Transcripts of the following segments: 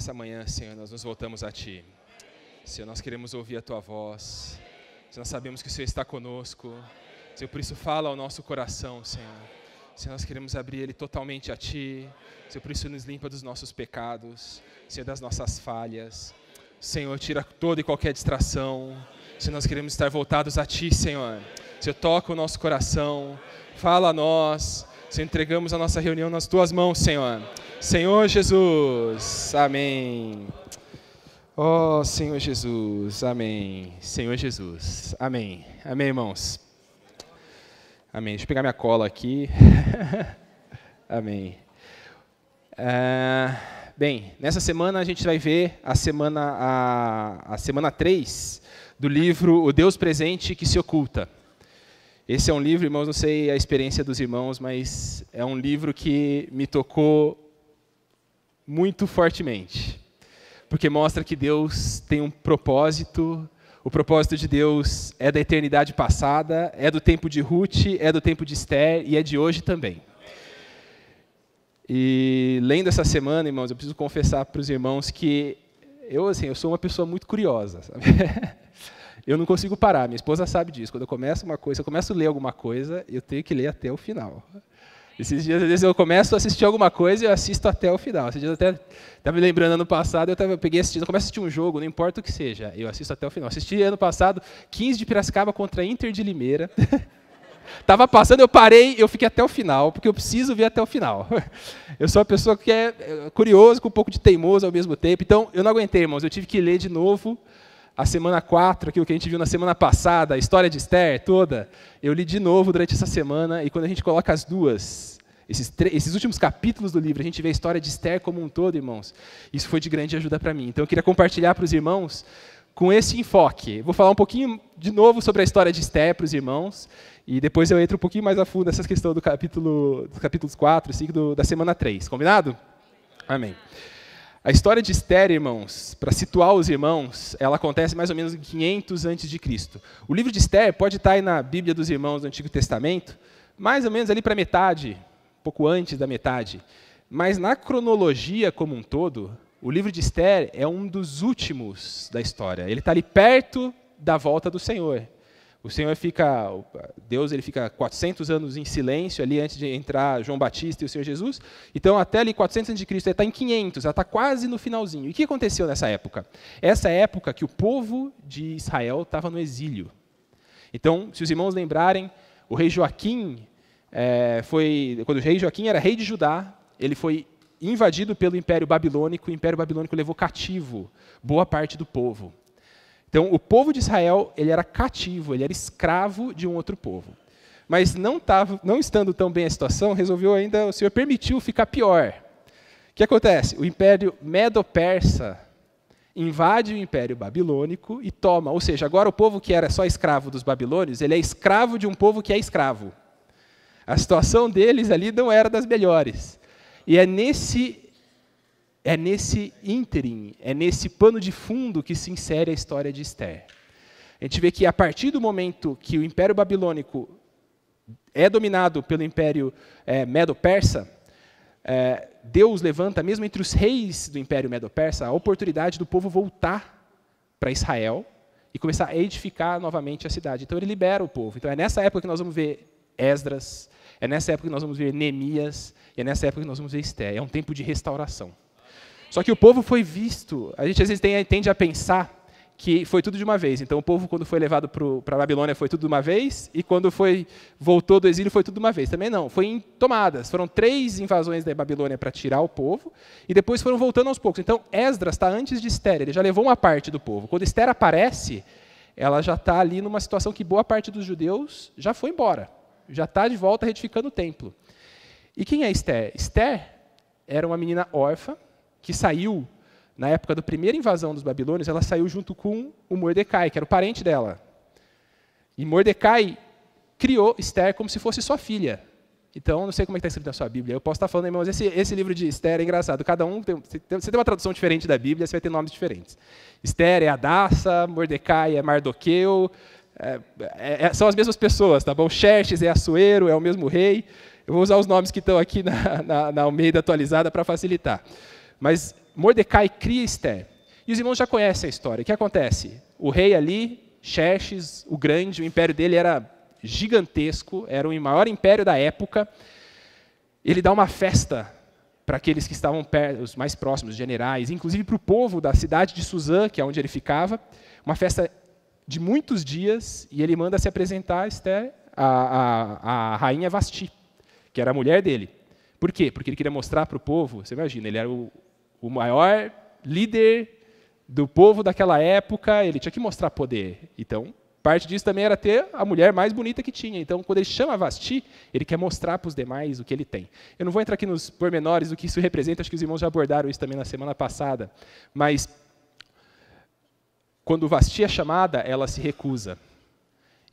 nessa manhã, Senhor, nós nos voltamos a Ti. Senhor, nós queremos ouvir a Tua voz. Senhor, nós sabemos que o Senhor está conosco. Senhor, por isso fala ao nosso coração, Senhor. Senhor, nós queremos abrir ele totalmente a Ti. Senhor, por isso nos limpa dos nossos pecados, Senhor, das nossas falhas. Senhor, tira toda e qualquer distração. Senhor, nós queremos estar voltados a Ti, Senhor. Senhor, toca o nosso coração, fala a nós. Senhor, entregamos a nossa reunião nas Tuas mãos, Senhor. Senhor Jesus, amém. Oh, Senhor Jesus, amém. Senhor Jesus, amém. Amém, irmãos. Amém. Deixa eu pegar minha cola aqui. Amém. Bem, nessa semana a gente vai ver a semana 3 do livro O Deus Presente que se Oculta. Esse é um livro, irmãos, não sei a experiência dos irmãos, mas é um livro que me tocou muito fortemente, porque mostra que Deus tem um propósito. O propósito de Deus é da eternidade passada, é do tempo de Ruth, é do tempo de Esther e é de hoje também. E lendo essa semana, irmãos, eu preciso confessar para os irmãos que eu sou uma pessoa muito curiosa, sabe? Eu não consigo parar, minha esposa sabe disso. Quando eu começo uma coisa, eu começo a ler alguma coisa, eu tenho que ler até o final. Esses dias, às vezes, eu começo a assistir alguma coisa e eu assisto até o final. Esses dias eu até estava me lembrando, ano passado, eu peguei assistindo, eu começo a assistir um jogo, não importa o que seja, eu assisto até o final. Assisti ano passado, 15 de Piracicaba contra Inter de Limeira. Estava passando, eu parei, eu fiquei até o final, porque eu preciso ver até o final. Eu sou uma pessoa que é curioso, com um pouco de teimoso ao mesmo tempo. Então, eu não aguentei, irmãos, eu tive que ler de novo a semana 4, aquilo que a gente viu na semana passada, a história de Esther toda. Eu li de novo durante essa semana, e quando a gente coloca as duas, esses últimos capítulos do livro, a gente vê a história de Esther como um todo, irmãos. Isso foi de grande ajuda para mim. Então, eu queria compartilhar para os irmãos com esse enfoque. Vou falar um pouquinho de novo sobre a história de Esther para os irmãos, e depois eu entro um pouquinho mais a fundo nessa questão dos capítulos 4 e 5 da semana 3. Combinado? Amém. A história de Esther, irmãos, para situar os irmãos, ela acontece mais ou menos em 500 a.C. O livro de Esther pode estar aí na Bíblia dos irmãos do Antigo Testamento, mais ou menos ali para metade, um pouco antes da metade. Mas na cronologia como um todo, o livro de Esther é um dos últimos da história. Ele está ali perto da volta do Senhor. Deus fica 400 anos em silêncio ali antes de entrar João Batista e o Senhor Jesus. Então, até ali 400 a.C., ele está em 500, ela está quase no finalzinho. E o que aconteceu nessa época? Essa época que o povo de Israel estava no exílio. Então, se os irmãos lembrarem, o rei Joaquim, quando o rei Joaquim era rei de Judá, ele foi invadido pelo Império Babilônico, e o Império Babilônico levou cativo boa parte do povo. Então, o povo de Israel, ele era cativo, ele era escravo de um outro povo. Mas não estando tão bem a situação, o Senhor permitiu ficar pior. O que acontece? O Império Medo-Persa invade o Império Babilônico e toma, ou seja, agora o povo que era só escravo dos babilônios, ele é escravo de um povo que é escravo. A situação deles ali não era das melhores. E é nesse ínterim, é nesse pano de fundo que se insere a história de Esther. A gente vê que a partir do momento que o Império Babilônico é dominado pelo Império Medo-Persa, Deus levanta, mesmo entre os reis do Império Medo-Persa, a oportunidade do povo voltar para Israel e começar a edificar novamente a cidade. Então ele libera o povo. Então é nessa época que nós vamos ver Esdras, é nessa época que nós vamos ver Neemias, e é nessa época que nós vamos ver Esther. É um tempo de restauração. Só que o povo foi visto, a gente às vezes tende a pensar que foi tudo de uma vez. Então o povo, quando foi levado para a Babilônia, foi tudo de uma vez, e quando voltou do exílio, foi tudo de uma vez. Também não, foi em tomadas. Foram 3 invasões da Babilônia para tirar o povo, e depois foram voltando aos poucos. Então Esdras está antes de Esther, ele já levou uma parte do povo. Quando Esther aparece, ela já está ali numa situação que boa parte dos judeus já foi embora, já está de volta retificando o templo. E quem é Esther? Esther era uma menina órfã, que saiu, na época da primeira invasão dos babilônios, ela saiu junto com o Mordecai, que era o parente dela. E Mordecai criou Esther como se fosse sua filha. Então, não sei como é que está escrito na sua Bíblia. Eu posso estar falando, irmãos, esse livro de Esther é engraçado. Cada um você tem uma tradução diferente da Bíblia, você vai ter nomes diferentes. Esther é Hadassah, Mordecai é Mardoqueu, são as mesmas pessoas, tá bom? Xerxes é Assuero, é o mesmo rei. Eu vou usar os nomes que estão aqui na Almeida atualizada para facilitar. Mas Mordecai cria Esther. E os irmãos já conhecem a história. O que acontece? O rei ali, Xerxes, o grande, o império dele era gigantesco, era o maior império da época. Ele dá uma festa para aqueles que estavam perto, os mais próximos, generais, inclusive para o povo da cidade de Suzã, que é onde ele ficava, uma festa de muitos dias, e ele manda se apresentar a Esther, a rainha Vasti, que era a mulher dele. Por quê? Porque ele queria mostrar para o povo, você imagina, ele era o maior líder do povo daquela época, ele tinha que mostrar poder. Então, parte disso também era ter a mulher mais bonita que tinha. Então, quando ele chama Vasti, ele quer mostrar para os demais o que ele tem. Eu não vou entrar aqui nos pormenores do que isso representa, acho que os irmãos já abordaram isso também na semana passada. Mas, quando Vasti é chamada, ela se recusa.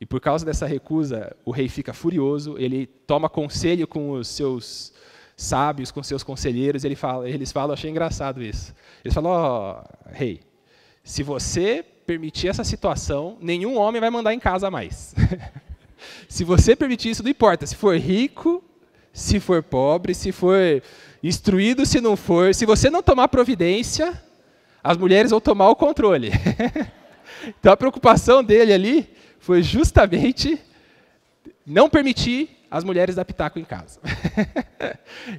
E por causa dessa recusa, o rei fica furioso, ele toma conselho com os seus sábios, com seus conselheiros, eles falam, achei engraçado isso. Eles falam, rei, se você permitir essa situação, nenhum homem vai mandar em casa mais. Se você permitir isso, não importa, se for rico, se for pobre, se for instruído, se não for, se você não tomar providência, as mulheres vão tomar o controle. Então a preocupação dele ali foi justamente não permitir as mulheres dar pitaco em casa.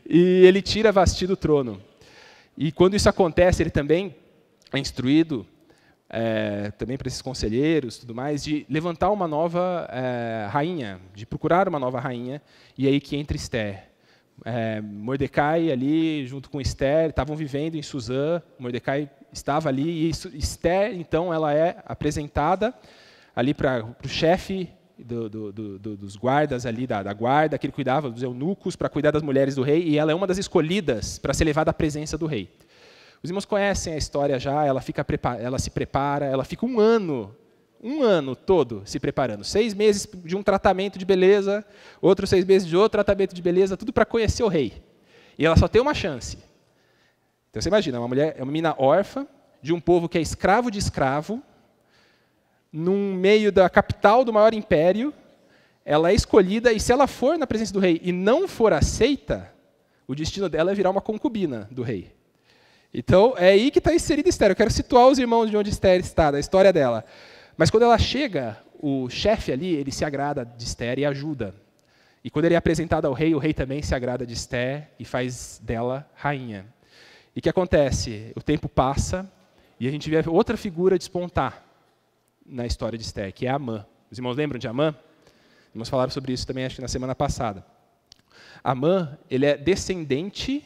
E ele tira Vasti do trono. E quando isso acontece, ele também é instruído, também para esses conselheiros, tudo mais, de levantar uma nova rainha, de procurar uma nova rainha, e aí que entra Esther. Mordecai ali, junto com Esther, estavam vivendo em Suzã, Mordecai estava ali, e Esther, então, ela é apresentada ali para o chefe dos guardas ali, da guarda, que ele cuidava dos eunucos, para cuidar das mulheres do rei, e ela é uma das escolhidas para ser levada à presença do rei. Os irmãos conhecem a história já, ela se prepara, ela fica um ano todo se preparando. 6 meses de um tratamento de beleza, outros 6 meses de outro tratamento de beleza, tudo para conhecer o rei. E ela só tem uma chance. Então você imagina, uma mulher, é uma menina órfã, de um povo que é escravo de escravo, num meio da capital do maior império, ela é escolhida, e se ela for na presença do rei e não for aceita, o destino dela é virar uma concubina do rei. Então, é aí que está inserida Esther. Eu quero situar os irmãos de onde Esther está, da história dela. Mas quando ela chega, o chefe ali, ele se agrada de Esther e ajuda. E quando ele é apresentado ao rei, o rei também se agrada de Esther e faz dela rainha. E o que acontece? O tempo passa e a gente vê outra figura despontar na história de Esther, que é Amã. Os irmãos lembram de Amã? Os irmãos falaram sobre isso também, acho que na semana passada. Amã, ele é descendente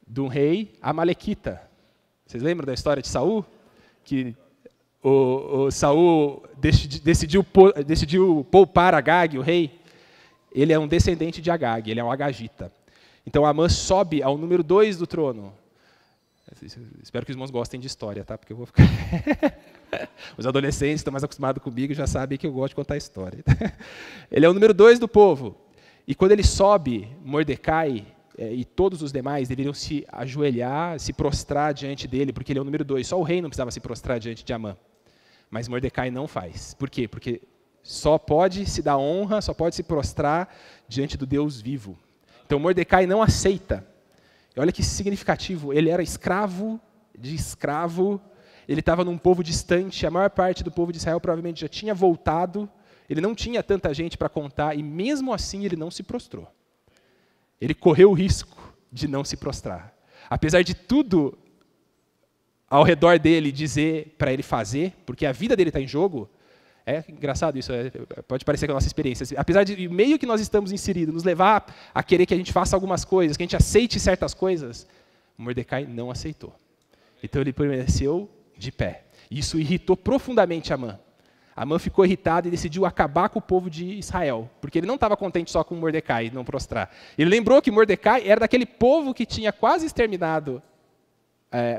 de um rei amalequita. Vocês lembram da história de Saul? Que o Saul decidiu poupar Agag, o rei. Ele é um descendente de Agag, ele é um agagita. Então Amã sobe ao número 2 do trono. Espero que os irmãos gostem de história, tá? Porque eu vou ficar... Os adolescentes estão mais acostumados comigo e já sabem que eu gosto de contar história. Ele é o número 2 do povo. E quando ele sobe, Mordecai e todos os demais deveriam se ajoelhar, se prostrar diante dele, porque ele é o número 2. Só o rei não precisava se prostrar diante de Amã. Mas Mordecai não faz. Por quê? Porque só pode se dar honra, só pode se prostrar diante do Deus vivo. Então Mordecai não aceita. E olha que significativo, ele era escravo de escravo, ele estava num povo distante, a maior parte do povo de Israel provavelmente já tinha voltado, ele não tinha tanta gente para contar, e mesmo assim ele não se prostrou. Ele correu o risco de não se prostrar. Apesar de tudo ao redor dele dizer para ele fazer, porque a vida dele está em jogo, é engraçado isso, pode parecer que é a nossa experiência. Apesar de meio que nós estamos inseridos, nos levar a querer que a gente faça algumas coisas, que a gente aceite certas coisas, Mordecai não aceitou. Então ele permaneceu de pé. Isso irritou profundamente Amã. Amã ficou irritado e decidiu acabar com o povo de Israel, porque ele não estava contente só com Mordecai não prostrar. Ele lembrou que Mordecai era daquele povo que tinha quase exterminado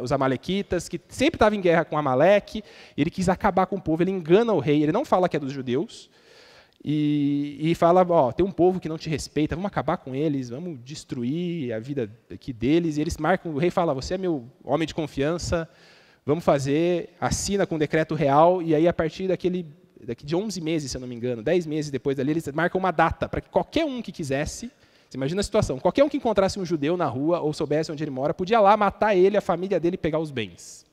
os amalequitas, que sempre estava em guerra com Amaleque, ele quis acabar com o povo, ele engana o rei, ele não fala que é dos judeus, e fala, tem um povo que não te respeita, vamos acabar com eles, vamos destruir a vida aqui deles, e eles marcam, o rei fala, você é meu homem de confiança, vamos fazer, assina com um decreto real, e aí a partir daqui de 11 meses, se eu não me engano, 10 meses depois dali, eles marcam uma data, para que qualquer um que quisesse Você imagina a situação. Qualquer um que encontrasse um judeu na rua ou soubesse onde ele mora, podia lá matar ele, a família dele e pegar os bens.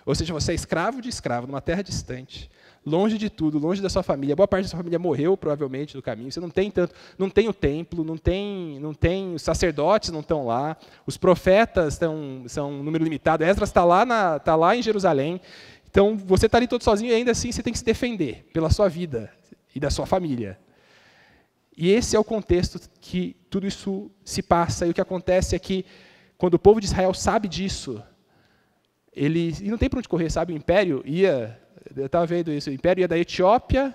Ou seja, você é escravo de escravo, numa terra distante, longe de tudo, longe da sua família. Boa parte da sua família morreu, provavelmente, no caminho. Você não tem o templo, não tem os sacerdotes não estão lá, os profetas são um número limitado. Esdras está lá em Jerusalém. Então, você está ali todo sozinho e ainda assim você tem que se defender pela sua vida e da sua família. E esse é o contexto que tudo isso se passa. E o que acontece é que, quando o povo de Israel sabe disso, e não tem para onde correr, sabe? O império ia, eu estava vendo isso, o império ia da Etiópia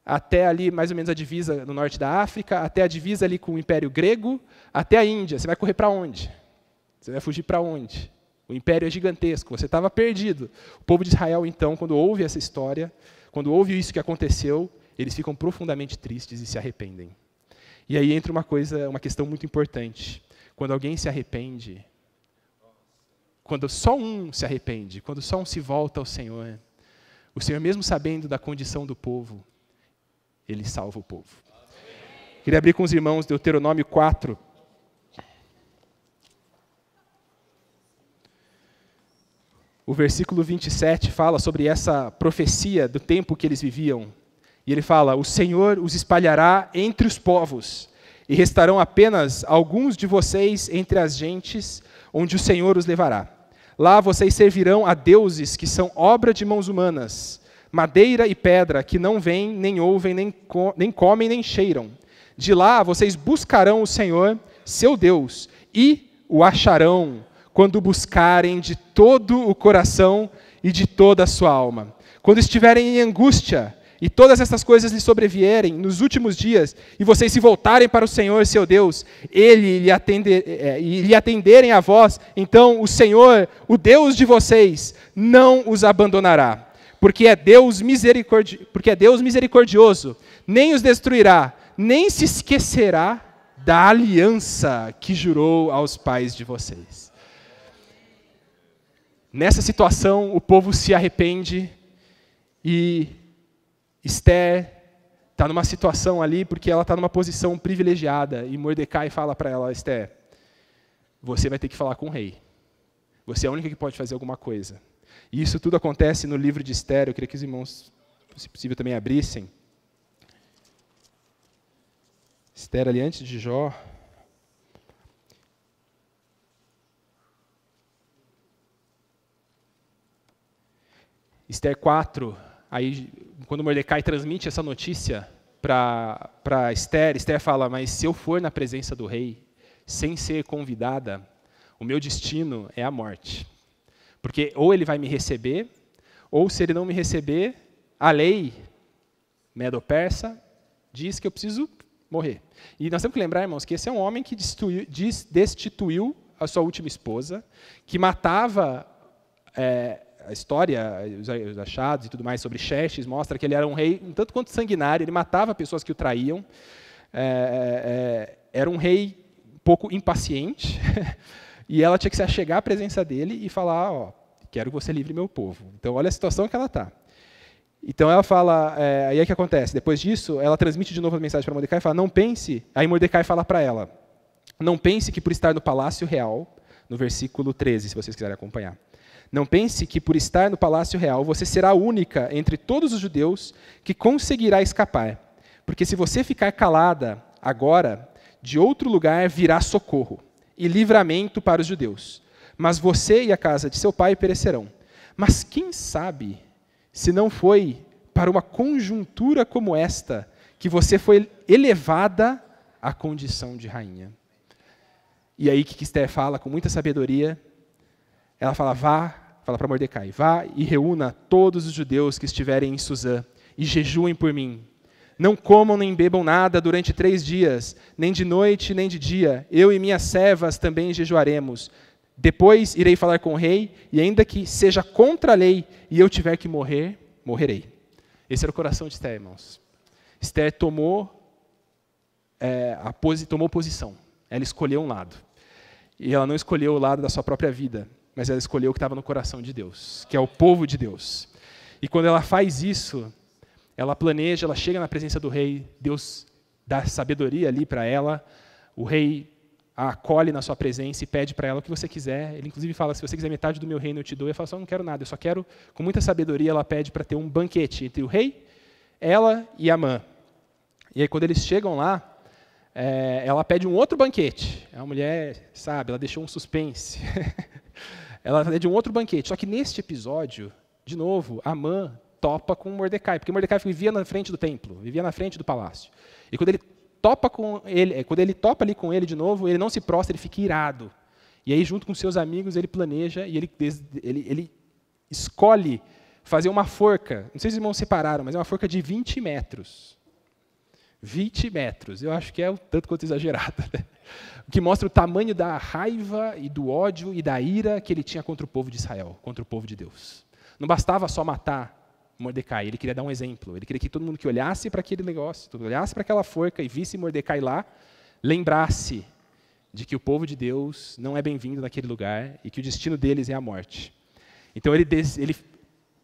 até ali mais ou menos a divisa no norte da África, até a divisa ali com o Império Grego, até a Índia. Você vai correr para onde? Você vai fugir para onde? O império é gigantesco, você estava perdido. O povo de Israel, então, quando ouve essa história, quando ouve isso que aconteceu, eles ficam profundamente tristes e se arrependem. E aí entra uma questão muito importante. Quando alguém se arrepende, quando só um se arrepende, quando só um se volta ao Senhor, o Senhor, mesmo sabendo da condição do povo, Ele salva o povo. Queria abrir com os irmãos Deuteronômio 4. O versículo 27 fala sobre essa profecia do tempo que eles viviam. E ele fala: o Senhor os espalhará entre os povos, e restarão apenas alguns de vocês entre as gentes, onde o Senhor os levará. Lá vocês servirão a deuses que são obra de mãos humanas, madeira e pedra, que não veem, nem ouvem, nem comem, nem cheiram. De lá vocês buscarão o Senhor, seu Deus, e o acharão, quando o buscarem de todo o coração e de toda a sua alma. Quando estiverem em angústia, e todas essas coisas lhes sobrevierem nos últimos dias, e vocês se voltarem para o Senhor, seu Deus, e lhe atenderem a vós, então o Senhor, o Deus de vocês, não os abandonará, porque é Deus misericordioso, nem os destruirá, nem se esquecerá da aliança que jurou aos pais de vocês. Nessa situação, o povo se arrepende e Esther está numa situação ali porque ela está numa posição privilegiada e Mordecai fala para ela: Esther, você vai ter que falar com o rei. Você é a única que pode fazer alguma coisa. E isso tudo acontece no livro de Esther. Eu queria que os irmãos, se possível, também abrissem. Esther ali antes de Jó. Esther 4, aí quando Mordecai transmite essa notícia para Esther, Esther fala: mas se eu for na presença do rei, sem ser convidada, o meu destino é a morte. Porque ou ele vai me receber, ou se ele não me receber, a lei medo-persa diz que eu preciso morrer. E nós temos que lembrar, irmãos, que esse é um homem que destituiu a sua última esposa, que matava... a história, os achados e tudo mais sobre Xerxes mostra que ele era um rei um tanto quanto sanguinário, ele matava pessoas que o traíam, era um rei um pouco impaciente, e ela tinha que se achegar à presença dele e falar: ó, quero que você livre meu povo. Então, olha a situação que ela está. Então, ela fala, aí é que acontece, depois disso, ela transmite de novo a mensagem para Mordecai e fala: não pense, aí Mordecai fala para ela: não pense que por estar no palácio real, no versículo 13, se vocês quiserem acompanhar, não pense que, por estar no palácio real, você será a única entre todos os judeus que conseguirá escapar. Porque se você ficar calada agora, de outro lugar virá socorro e livramento para os judeus. Mas você e a casa de seu pai perecerão. Mas quem sabe se não foi para uma conjuntura como esta que você foi elevada à condição de rainha. E aí que Esther fala com muita sabedoria, ela fala: fala para Mordecai: vá e reúna todos os judeus que estiverem em Suzã e jejuem por mim. Não comam nem bebam nada durante 3 dias, nem de noite nem de dia. Eu e minhas servas também jejuaremos. Depois irei falar com o rei, e ainda que seja contra a lei e eu tiver que morrer, morrerei. Esse era o coração de Esther, irmãos. Esther tomou posição. Ela escolheu um lado. E ela não escolheu o lado da sua própria vida, mas ela escolheu o que estava no coração de Deus, que é o povo de Deus. E quando ela faz isso, ela planeja, ela chega na presença do rei, Deus dá sabedoria ali para ela, O rei a acolhe na sua presença e pede para ela o que você quiser. Ele, inclusive, fala, se você quiser metade do meu reino, eu te dou. Ele fala, só não quero nada, eu só quero, com muita sabedoria, ela pede para ter um banquete entre o rei, ela e Amã. E aí, quando eles chegam lá, ela pede um outro banquete. A mulher, sabe, ela deixou um suspense. Ela pede um outro banquete. Só que, neste episódio, de novo, Amã topa com Mordecai, porque Mordecai vivia na frente do templo, vivia na frente do palácio. E quando ele topa ali com ele de novo, ele não se prostra, ele fica irado. E aí, junto com seus amigos, ele planeja e ele escolhe fazer uma forca. Não sei se os irmãos separaram, mas é uma forca de 20 metros. 20 metros. Eu acho que é um tanto quanto exagerado. Né? O que mostra o tamanho da raiva e do ódio e da ira que ele tinha contra o povo de Israel, contra o povo de Deus. Não bastava só matar Mordecai, ele queria dar um exemplo. Ele queria que todo mundo que olhasse para aquele negócio, olhasse para aquela forca e visse Mordecai lá, lembrasse de que o povo de Deus não é bem-vindo naquele lugar e que o destino deles é a morte. Então ele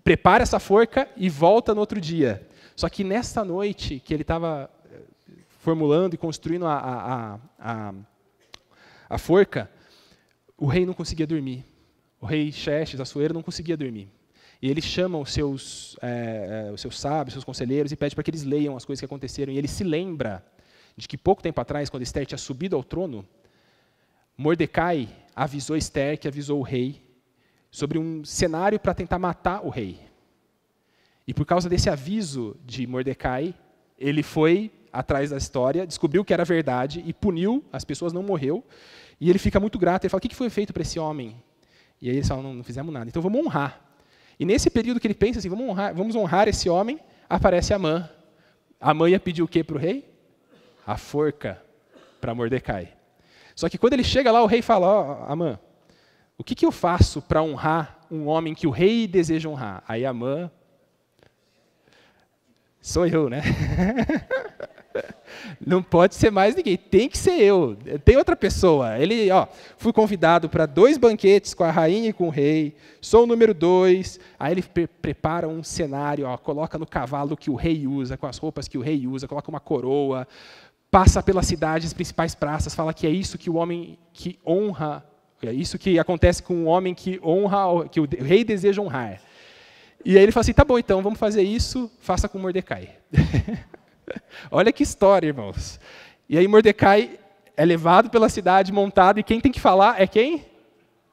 prepara essa forca e volta no outro dia. Só que nessa noite que ele estava formulando e construindo a forca, o rei não conseguia dormir. O rei Xerxes, Assuero, não conseguia dormir. E ele chama os seus sábios, seus conselheiros, e pede para que eles leiam as coisas que aconteceram. E ele se lembra de que pouco tempo atrás, quando Esther tinha subido ao trono, Mordecai avisou Esther, que avisou o rei, sobre um cenário para tentar matar o rei. E por causa desse aviso de Mordecai, ele foi atrás da história, descobriu que era verdade e puniu, as pessoas, não morreu. E ele fica muito grato, ele fala, o que foi feito para esse homem? E aí eles falam, não fizemos nada, então vamos honrar. E nesse período que ele pensa assim, vamos honrar esse homem, aparece Amã. Amã ia pedir o quê para o rei? A forca para Mordecai. Só que quando ele chega lá, o rei fala, Amã, o que eu faço para honrar um homem que o rei deseja honrar? Aí Amã, sou eu, né? Não pode ser mais ninguém, tem que ser eu, tem outra pessoa. Ele, fui convidado para 2 banquetes com a rainha e com o rei, sou o número 2. Aí ele prepara um cenário, coloca no cavalo que o rei usa, com as roupas que o rei usa, coloca uma coroa, passa pela cidade, as principais praças, fala que é isso que o homem que honra, é isso que acontece com o homem que honra, que o rei deseja honrar. E aí ele fala assim, tá bom, então, vamos fazer isso, faça com Mordecai. Olha que história, irmãos. E aí Mordecai é levado pela cidade, montado, e quem tem que falar é quem?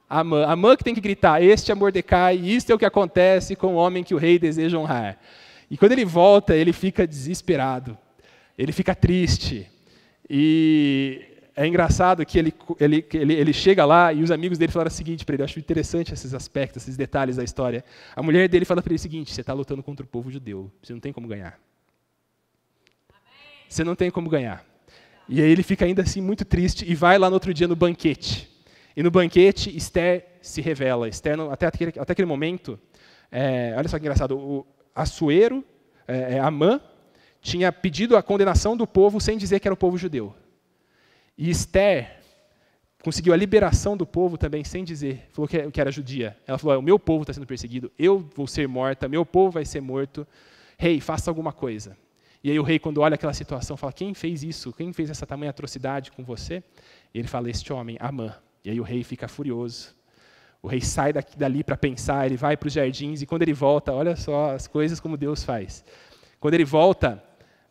Amã. Amã que tem que gritar, este é Mordecai, e isto é o que acontece com o homem que o rei deseja honrar. E quando ele volta, ele fica desesperado, ele fica triste. E é engraçado que ele chega lá e os amigos dele falaram o seguinte para ele, eu acho interessante esses aspectos, esses detalhes da história. A mulher dele fala para ele o seguinte, você está lutando contra o povo judeu, você não tem como ganhar. Você não tem como ganhar. E aí ele fica ainda assim muito triste e vai lá no outro dia no banquete. E no banquete, Esther se revela. Esther, até aquele momento, olha só que engraçado, o Assuero, Amã, tinha pedido a condenação do povo sem dizer que era o povo judeu. E Esther conseguiu a liberação do povo também sem dizer, falou que era judia. Ela falou, o meu povo está sendo perseguido, eu vou ser morta, meu povo vai ser morto. Rei, faça alguma coisa. E aí o rei, quando olha aquela situação, fala, quem fez isso? Quem fez essa tamanha atrocidade com você? E ele fala, este homem, Amã. E aí o rei fica furioso. O rei sai dali para pensar, ele vai para os jardins, e quando ele volta, olha só as coisas como Deus faz. Quando ele volta,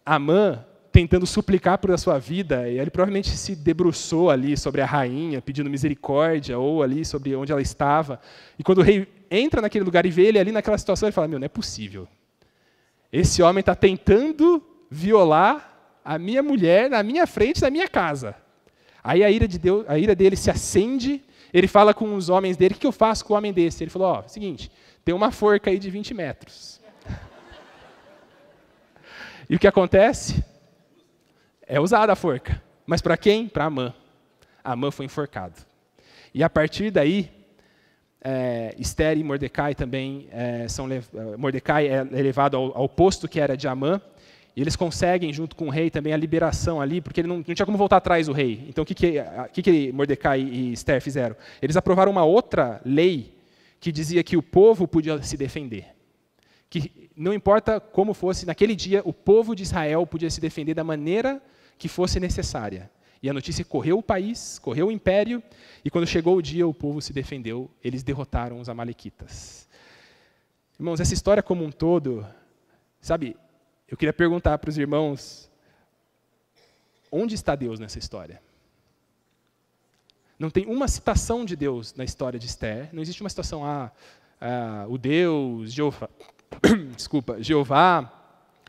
Amã, tentando suplicar por a sua vida, e ele provavelmente se debruçou ali sobre a rainha, pedindo misericórdia, ou ali sobre onde ela estava. E quando o rei entra naquele lugar e vê ele ali naquela situação, ele fala, não é possível. Esse homem está tentando violar a minha mulher na minha frente, na minha casa. Aí a ira dele se acende, ele fala com os homens dele, o que eu faço com o homem desse? Ele falou, seguinte, tem uma forca aí de 20 metros. E o que acontece? É usada a forca. Mas para quem? Para Amã. Amã foi enforcado. E a partir daí, Esther e Mordecai também Mordecai é levado ao posto que era de Amã, e eles conseguem, junto com o rei, também a liberação ali, porque ele não tinha como voltar atrás do rei. Então, o que Mordecai e Esther fizeram? Eles aprovaram uma outra lei que dizia que o povo podia se defender. Que não importa como fosse, naquele dia, o povo de Israel podia se defender da maneira que fosse necessária. E a notícia correu o país, correu o império, e quando chegou o dia, o povo se defendeu, eles derrotaram os amalequitas. Irmãos, essa história como um todo, sabe, eu queria perguntar para os irmãos, onde está Deus nessa história? Não tem uma citação de Deus na história de Esther, não existe uma citação, o Deus, Jeová, Jeová,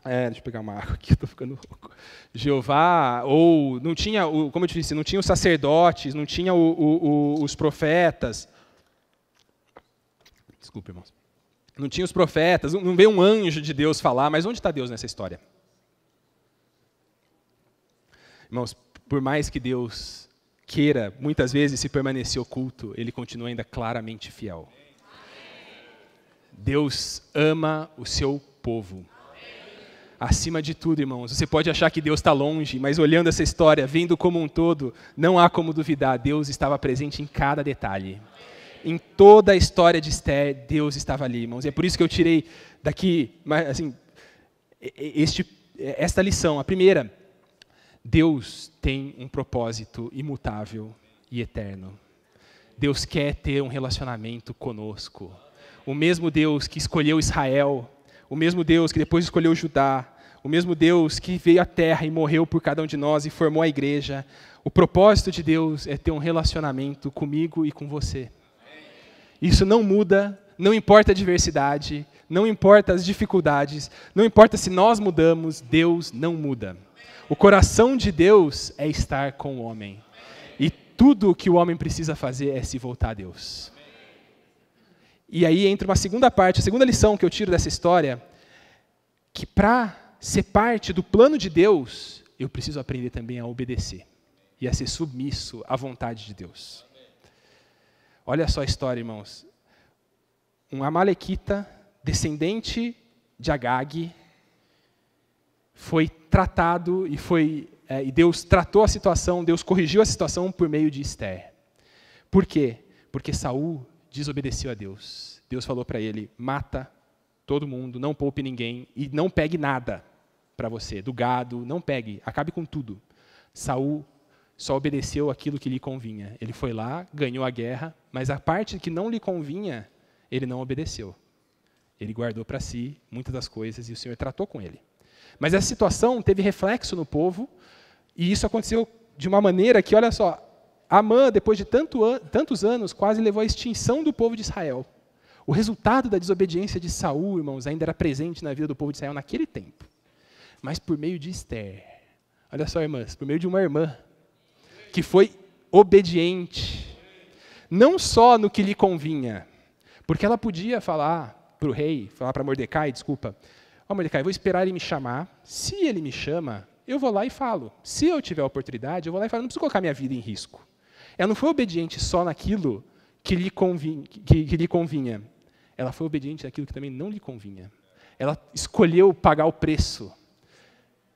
deixa eu pegar uma água aqui, estou ficando louco. Jeová, ou não tinha, como eu disse, não tinha os sacerdotes, não tinha os profetas. Desculpa, irmãos. Não tinha os profetas, não veio um anjo de Deus falar, mas onde está Deus nessa história? Irmãos, por mais que Deus queira, muitas vezes, se permanecer oculto, Ele continua ainda claramente fiel. Deus ama o seu povo. Acima de tudo, irmãos, você pode achar que Deus está longe, mas olhando essa história, vendo como um todo, não há como duvidar, Deus estava presente em cada detalhe. Em toda a história de Esther, Deus estava ali, irmãos. E é por isso que eu tirei daqui, assim, esta lição. A primeira, Deus tem um propósito imutável e eterno. Deus quer ter um relacionamento conosco. O mesmo Deus que escolheu Israel, o mesmo Deus que depois escolheu Judá, o mesmo Deus que veio à terra e morreu por cada um de nós e formou a igreja. O propósito de Deus é ter um relacionamento comigo e com você. Isso não muda, não importa a diversidade, não importa as dificuldades, não importa se nós mudamos, Deus não muda. O coração de Deus é estar com o homem. E tudo o que o homem precisa fazer é se voltar a Deus. E aí entra uma segunda parte, a segunda lição que eu tiro dessa história, que para ser parte do plano de Deus, eu preciso aprender também a obedecer e a ser submisso à vontade de Deus. Olha só a história, irmãos. Um amalequita, descendente de Agag, foi tratado e Deus tratou a situação, Deus corrigiu a situação por meio de Esther. Por quê? Porque Saul desobedeceu a Deus. Deus falou para ele, mata todo mundo, não poupe ninguém e não pegue nada para você, do gado, não pegue, acabe com tudo. Saul só obedeceu aquilo que lhe convinha. Ele foi lá, ganhou a guerra, mas a parte que não lhe convinha, ele não obedeceu. Ele guardou para si muitas das coisas e o Senhor tratou com ele. Mas essa situação teve reflexo no povo e isso aconteceu de uma maneira que, olha só, Amã, depois de tantos anos, quase levou à extinção do povo de Israel. O resultado da desobediência de Saul, irmãos, ainda era presente na vida do povo de Israel naquele tempo. Mas por meio de Esther, olha só, irmãs, por meio de uma irmã, que foi obediente, não só no que lhe convinha, porque ela podia falar para o rei, falar para Mordecai, Mordecai, vou esperar ele me chamar, se ele me chama, eu vou lá e falo. Se eu tiver a oportunidade, eu vou lá e falo, não preciso colocar minha vida em risco. Ela não foi obediente só naquilo que lhe convinha. Ela foi obediente naquilo que também não lhe convinha. Ela escolheu pagar o preço.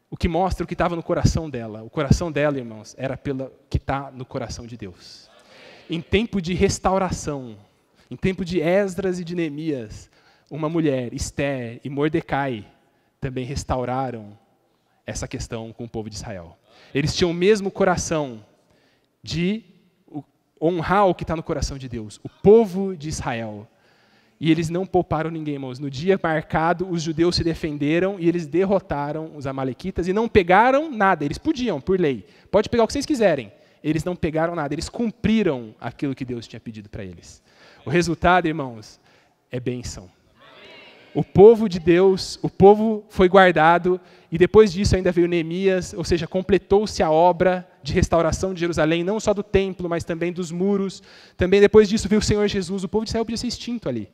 O que mostra o que estava no coração dela. O coração dela, irmãos, era pelo que está no coração de Deus. Em tempo de restauração, em tempo de Esdras e de Neemias, uma mulher, Esther e Mordecai, também restauraram essa questão com o povo de Israel. Eles tinham o mesmo coração de honrar o que está no coração de Deus, o povo de Israel. E eles não pouparam ninguém, irmãos. No dia marcado, os judeus se defenderam e eles derrotaram os amalequitas e não pegaram nada. Eles podiam, por lei. Pode pegar o que vocês quiserem. Eles não pegaram nada. Eles cumpriram aquilo que Deus tinha pedido para eles. O resultado, irmãos, é bênção. O povo de Deus, o povo foi guardado, e depois disso ainda veio Neemias, ou seja, completou-se a obra de restauração de Jerusalém, não só do templo, mas também dos muros. Também depois disso veio o Senhor Jesus. O povo de Israel podia ser extinto ali.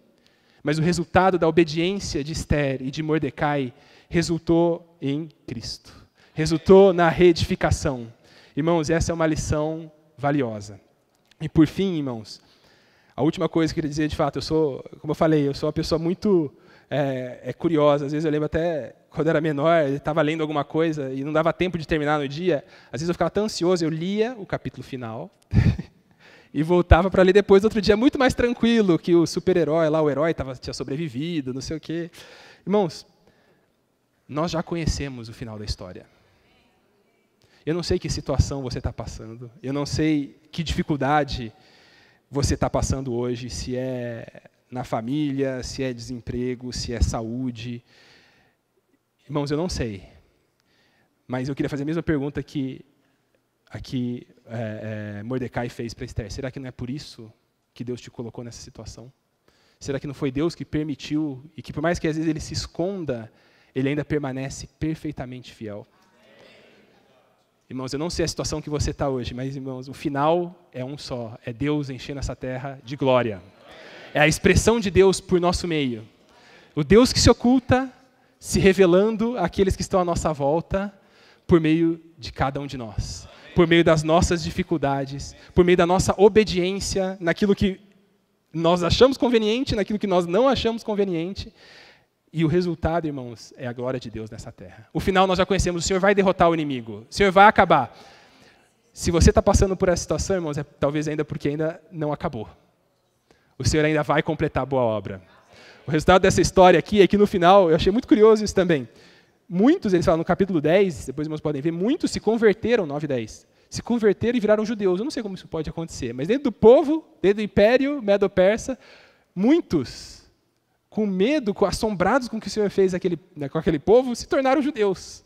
Mas o resultado da obediência de Esther e de Mordecai resultou em Cristo. Resultou na reedificação. Irmãos, essa é uma lição valiosa. E por fim, irmãos, a última coisa que eu queria dizer, de fato, como eu falei, eu sou uma pessoa muito curiosa. Às vezes eu lembro até, quando eu era menor, eu estava lendo alguma coisa e não dava tempo de terminar no dia. Às vezes eu ficava tão ansioso, eu lia o capítulo final e voltava para ler depois, outro dia, muito mais tranquilo, que o super-herói lá, o herói tinha sobrevivido, não sei o quê. Irmãos, nós já conhecemos o final da história. Eu não sei que situação você está passando, eu não sei que dificuldade você está passando hoje, se é na família, se é desemprego, se é saúde. Irmãos, eu não sei. Mas eu queria fazer a mesma pergunta que Mordecai fez para Esther. Será que não é por isso que Deus te colocou nessa situação? Será que não foi Deus que permitiu, e que por mais que às vezes ele se esconda, ele ainda permanece perfeitamente fiel? Irmãos, eu não sei a situação que você está hoje, mas, irmãos, o final é um só. É Deus enchendo essa terra de glória. É a expressão de Deus por nosso meio. O Deus que se oculta, se revelando àqueles que estão à nossa volta, por meio de cada um de nós. Por meio das nossas dificuldades, por meio da nossa obediência naquilo que nós achamos conveniente, naquilo que nós não achamos conveniente. E o resultado, irmãos, é a glória de Deus nessa terra. O final nós já conhecemos, o Senhor vai derrotar o inimigo, o Senhor vai acabar. Se você está passando por essa situação, irmãos, é talvez ainda porque ainda não acabou. O Senhor ainda vai completar a boa obra. O resultado dessa história aqui é que no final, eu achei muito curioso isso também. Muitos, eles falam no capítulo 10, depois irmãos podem ver, muitos se converteram, 9 e 10, se converteram e viraram judeus. Eu não sei como isso pode acontecer, mas dentro do povo, dentro do império medo-persa, muitos, com medo, assombrados com o que o Senhor fez com aquele povo, se tornaram judeus.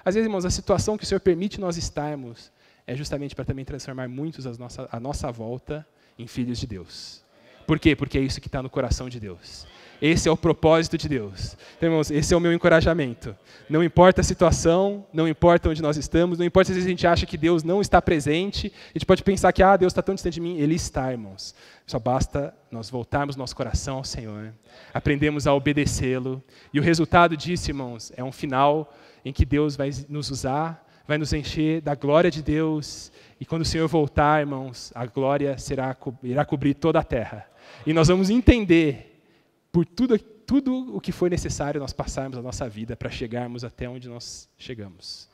Às vezes, irmãos, a situação que o Senhor permite nós estarmos é justamente para também transformar muitos à nossa volta em filhos de Deus. Por quê? Porque é isso que está no coração de Deus. Esse é o propósito de Deus. Então, irmãos, esse é o meu encorajamento. Não importa a situação, não importa onde nós estamos, não importa se a gente acha que Deus não está presente, a gente pode pensar que Deus está tão distante de mim. Ele está, irmãos. Só basta nós voltarmos nosso coração ao Senhor, aprendemos a obedecê-lo, e o resultado disso, irmãos, é um final em que Deus vai nos usar, vai nos encher da glória de Deus, e quando o Senhor voltar, irmãos, a glória irá cobrir toda a terra. E nós vamos entender por tudo o que foi necessário nós passarmos a nossa vida para chegarmos até onde nós chegamos.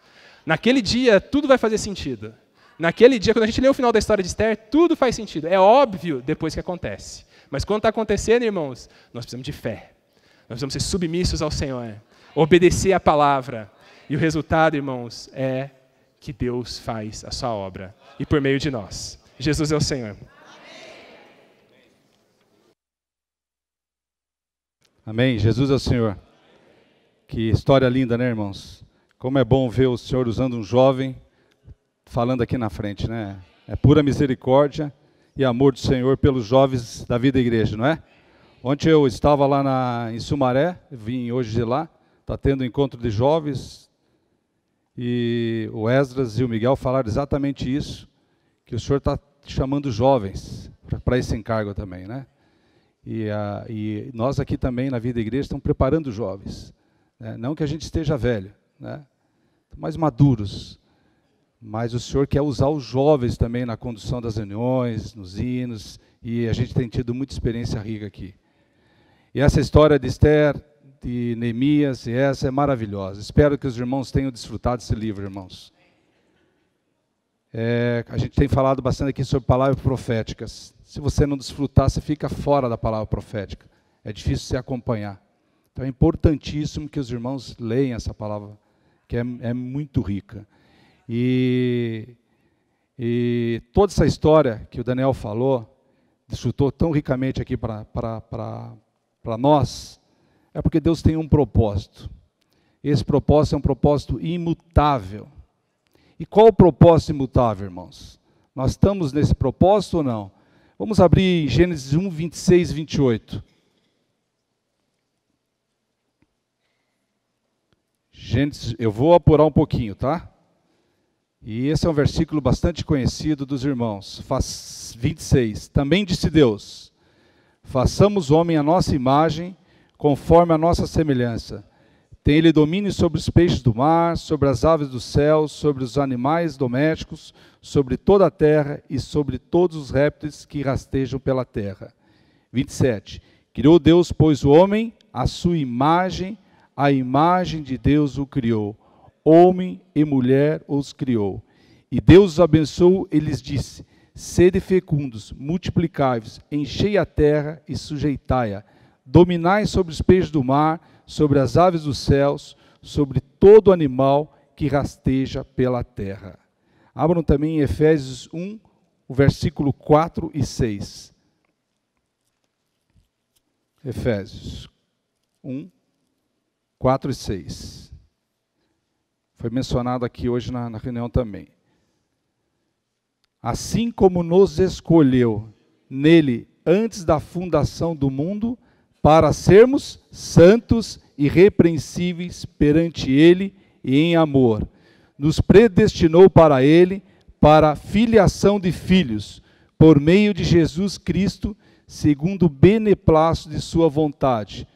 Naquele dia, tudo vai fazer sentido. Naquele dia, quando a gente lê o final da história de Esther, tudo faz sentido. É óbvio depois que acontece. Mas quando está acontecendo, irmãos, nós precisamos de fé. Nós precisamos ser submissos ao Senhor, obedecer a palavra. E o resultado, irmãos, é que Deus faz a sua obra. E por meio de nós. Jesus é o Senhor. Amém. Jesus é o Senhor. Que história linda, né, irmãos? Como é bom ver o Senhor usando um jovem falando aqui na frente, né? É pura misericórdia e amor do Senhor pelos jovens da vida da igreja, não é? Ontem eu estava lá em Sumaré, vim hoje de lá, está tendo um encontro de jovens, e o Esdras e o Miguel falaram exatamente isso, que o Senhor está chamando jovens para esse encargo também, né? E nós aqui também na vida da igreja estamos preparando jovens, né? Não que a gente esteja velho, né? Mais maduros, mas o Senhor quer usar os jovens também na condução das reuniões, nos hinos, e a gente tem tido muita experiência rica aqui. E essa história de Esther, de Neemias, e essa é maravilhosa. Espero que os irmãos tenham desfrutado desse livro, irmãos. A gente tem falado bastante aqui sobre palavras proféticas. Se você não desfrutar, você fica fora da palavra profética. É difícil se acompanhar. Então é importantíssimo que os irmãos leiam essa palavra, que é muito rica. E toda essa história que o Daniel falou, desfrutou tão ricamente aqui para nós, é porque Deus tem um propósito. Esse propósito é um propósito imutável. E qual o propósito imutável, irmãos? Nós estamos nesse propósito ou não? Vamos abrir Gênesis 1, 26 e 28. Gênesis, eu vou apurar um pouquinho, tá? E esse é um versículo bastante conhecido dos irmãos. 26. Também disse Deus: façamos o homem à nossa imagem, conforme a nossa semelhança. Tem ele domínio sobre os peixes do mar, sobre as aves do céu, sobre os animais domésticos, sobre toda a terra e sobre todos os répteis que rastejam pela terra. 27. Criou Deus, pois, o homem à sua imagem, a imagem de Deus o criou. Homem e mulher os criou. E Deus os abençoou e lhes disse: sede fecundos, multiplicai-vos, enchei a terra e sujeitai-a. Dominai sobre os peixes do mar, sobre as aves dos céus, sobre todo animal que rasteja pela terra. Abram também em Efésios 1, o versículo 4 e 6. Efésios 1, 4 e 6. Foi mencionado aqui hoje na reunião também. Assim como nos escolheu nele antes da fundação do mundo, para sermos santos e irrepreensíveis perante ele e em amor, nos predestinou para ele, para a filiação de filhos, por meio de Jesus Cristo, segundo o beneplácito de sua vontade,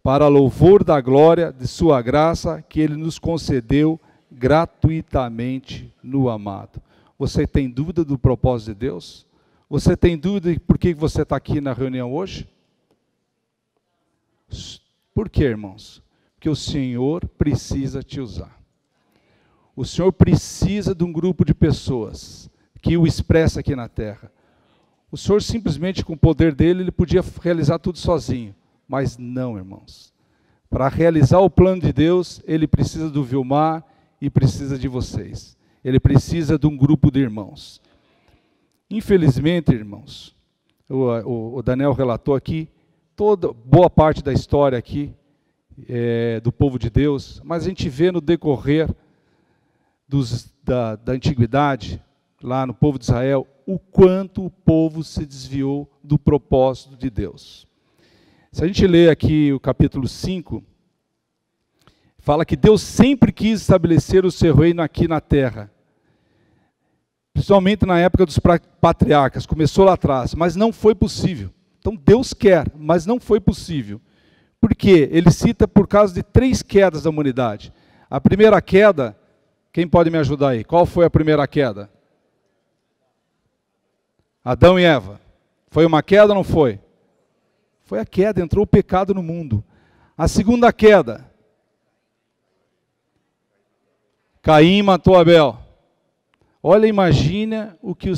para louvor da glória de sua graça, que ele nos concedeu gratuitamente no amado. Você tem dúvida do propósito de Deus? Você tem dúvida de por que você está aqui na reunião hoje? Por quê, irmãos? Porque o Senhor precisa te usar. O Senhor precisa de um grupo de pessoas que o expressa aqui na terra. O Senhor simplesmente, com o poder dele, ele podia realizar tudo sozinho. Mas não, irmãos. Para realizar o plano de Deus, ele precisa do Vilmar e precisa de vocês. Ele precisa de um grupo de irmãos. Infelizmente, irmãos, o Daniel relatou aqui, boa parte da história aqui do povo de Deus, mas a gente vê no decorrer da antiguidade, lá no povo de Israel, o quanto o povo se desviou do propósito de Deus. Se a gente ler aqui o capítulo 5, fala que Deus sempre quis estabelecer o seu reino aqui na terra. Principalmente na época dos patriarcas, começou lá atrás, mas não foi possível. Então Deus quer, mas não foi possível. Por quê? Ele cita por causa de 3 quedas da humanidade. A primeira queda, quem pode me ajudar aí? Qual foi a primeira queda? Adão e Eva. Foi uma queda ou não foi? Foi a queda, entrou o pecado no mundo. A segunda queda, Caim matou Abel. Olha, imagina o que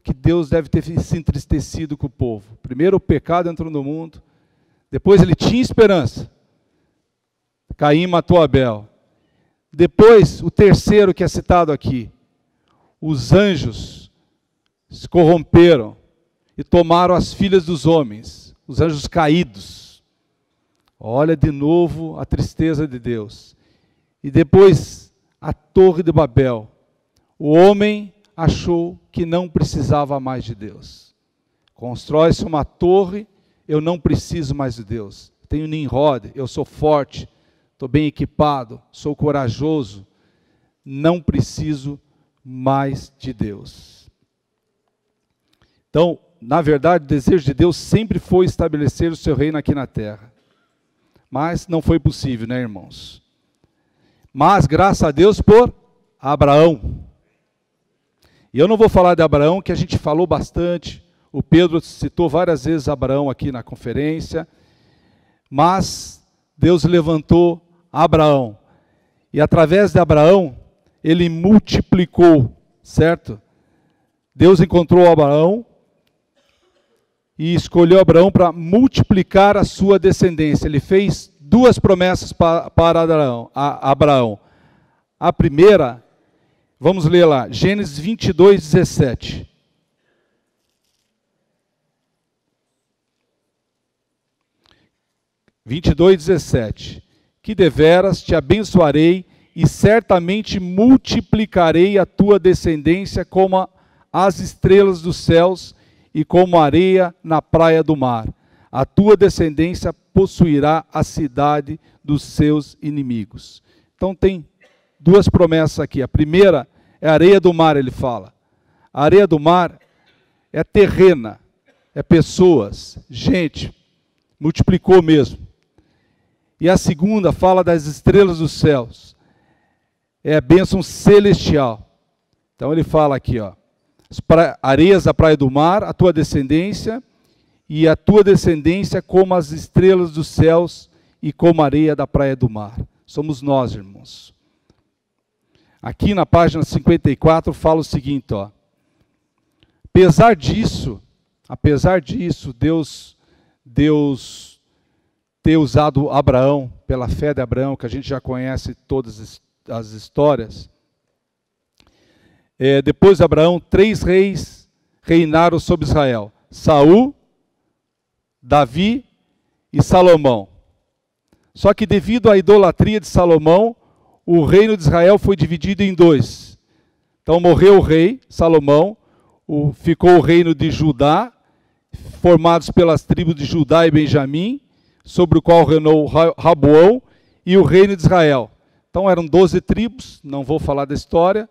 que Deus deve ter se entristecido com o povo. Primeiro o pecado entrou no mundo, depois ele tinha esperança. Caim matou Abel. Depois, o terceiro que é citado aqui, os anjos se corromperam e tomaram as filhas dos homens, os anjos caídos. Olha de novo a tristeza de Deus. E depois, a Torre de Babel. O homem achou que não precisava mais de Deus. Constrói-se uma torre, eu não preciso mais de Deus. Tenho Nimrod, eu sou forte, estou bem equipado, sou corajoso, não preciso mais de Deus. Então, na verdade, o desejo de Deus sempre foi estabelecer o seu reino aqui na terra. Mas não foi possível, né, irmãos? Mas, graças a Deus por Abraão. E eu não vou falar de Abraão, que a gente falou bastante. O Pedro citou várias vezes Abraão aqui na conferência. Mas Deus levantou Abraão. E através de Abraão, ele multiplicou, certo? Deus encontrou Abraão e escolheu Abraão para multiplicar a sua descendência. Ele fez 2 promessas para Abraão. A primeira, vamos ler lá, Gênesis 22, 17. Que deveras te abençoarei e certamente multiplicarei a tua descendência como as estrelas dos céus e como a areia na praia do mar. A tua descendência possuirá a cidade dos seus inimigos. Então tem 2 promessas aqui. A primeira é a areia do mar, ele fala. A areia do mar é terrena, é pessoas, gente, multiplicou mesmo. E a segunda fala das estrelas dos céus. É a bênção celestial. Então ele fala aqui, ó, areias da praia do mar, a tua descendência, e a tua descendência como as estrelas dos céus e como a areia da praia do mar. Somos nós, irmãos. Aqui na página 54 fala o seguinte, ó. Apesar disso, Deus ter usado Abraão, pela fé de Abraão, que a gente já conhece todas as histórias, depois de Abraão, 3 reis reinaram sobre Israel: Saul, Davi e Salomão. Só que devido à idolatria de Salomão, o reino de Israel foi dividido em 2. Então morreu o rei Salomão, ficou o reino de Judá, formados pelas tribos de Judá e Benjamim, sobre o qual reinou Raboão, e o reino de Israel. Então eram 12 tribos, não vou falar da história,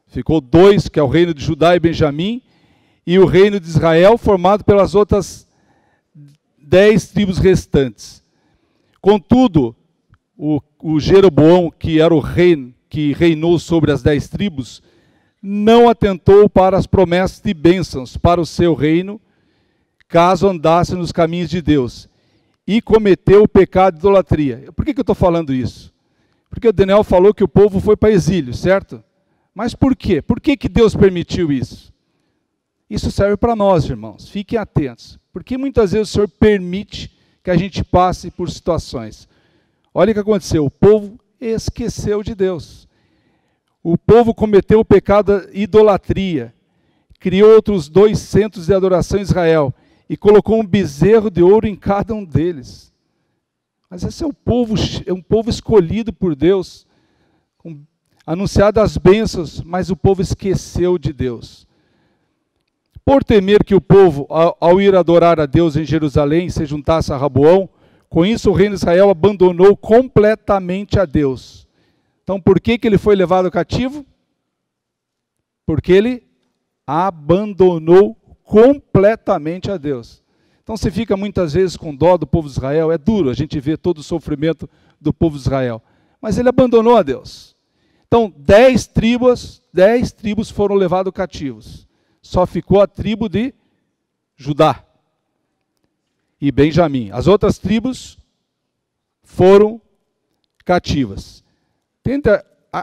ficou 2, que é o reino de Judá e Benjamim, e o reino de Israel, formado pelas outras 10 tribos restantes. Contudo, o Jeroboão, que era o rei que reinou sobre as 10 tribos, não atentou para as promessas de bênçãos para o seu reino, caso andasse nos caminhos de Deus, e cometeu o pecado de idolatria. Por que eu estou falando isso? Porque o Daniel falou que o povo foi para exílio, certo? Mas por quê? Por que Deus permitiu isso? Isso serve para nós, irmãos. Fiquem atentos. Porque muitas vezes o Senhor permite que a gente passe por situações. Olha o que aconteceu. O povo esqueceu de Deus. O povo cometeu o pecado da idolatria. Criou outros 2 centros de adoração em Israel. E colocou um bezerro de ouro em cada um deles. Mas esse é um povo escolhido por Deus. Anunciado as bênçãos, mas o povo esqueceu de Deus. Por temer que o povo, ao ir adorar a Deus em Jerusalém, se juntasse a Raboão, com isso o reino de Israel abandonou completamente a Deus. Então por que ele foi levado cativo? Porque ele abandonou completamente a Deus. Então você fica muitas vezes com dó do povo de Israel, é duro a gente ver todo o sofrimento do povo de Israel. Mas ele abandonou a Deus. Então 10 tribos foram levados cativos. Só ficou a tribo de Judá e Benjamim. As outras tribos foram cativas.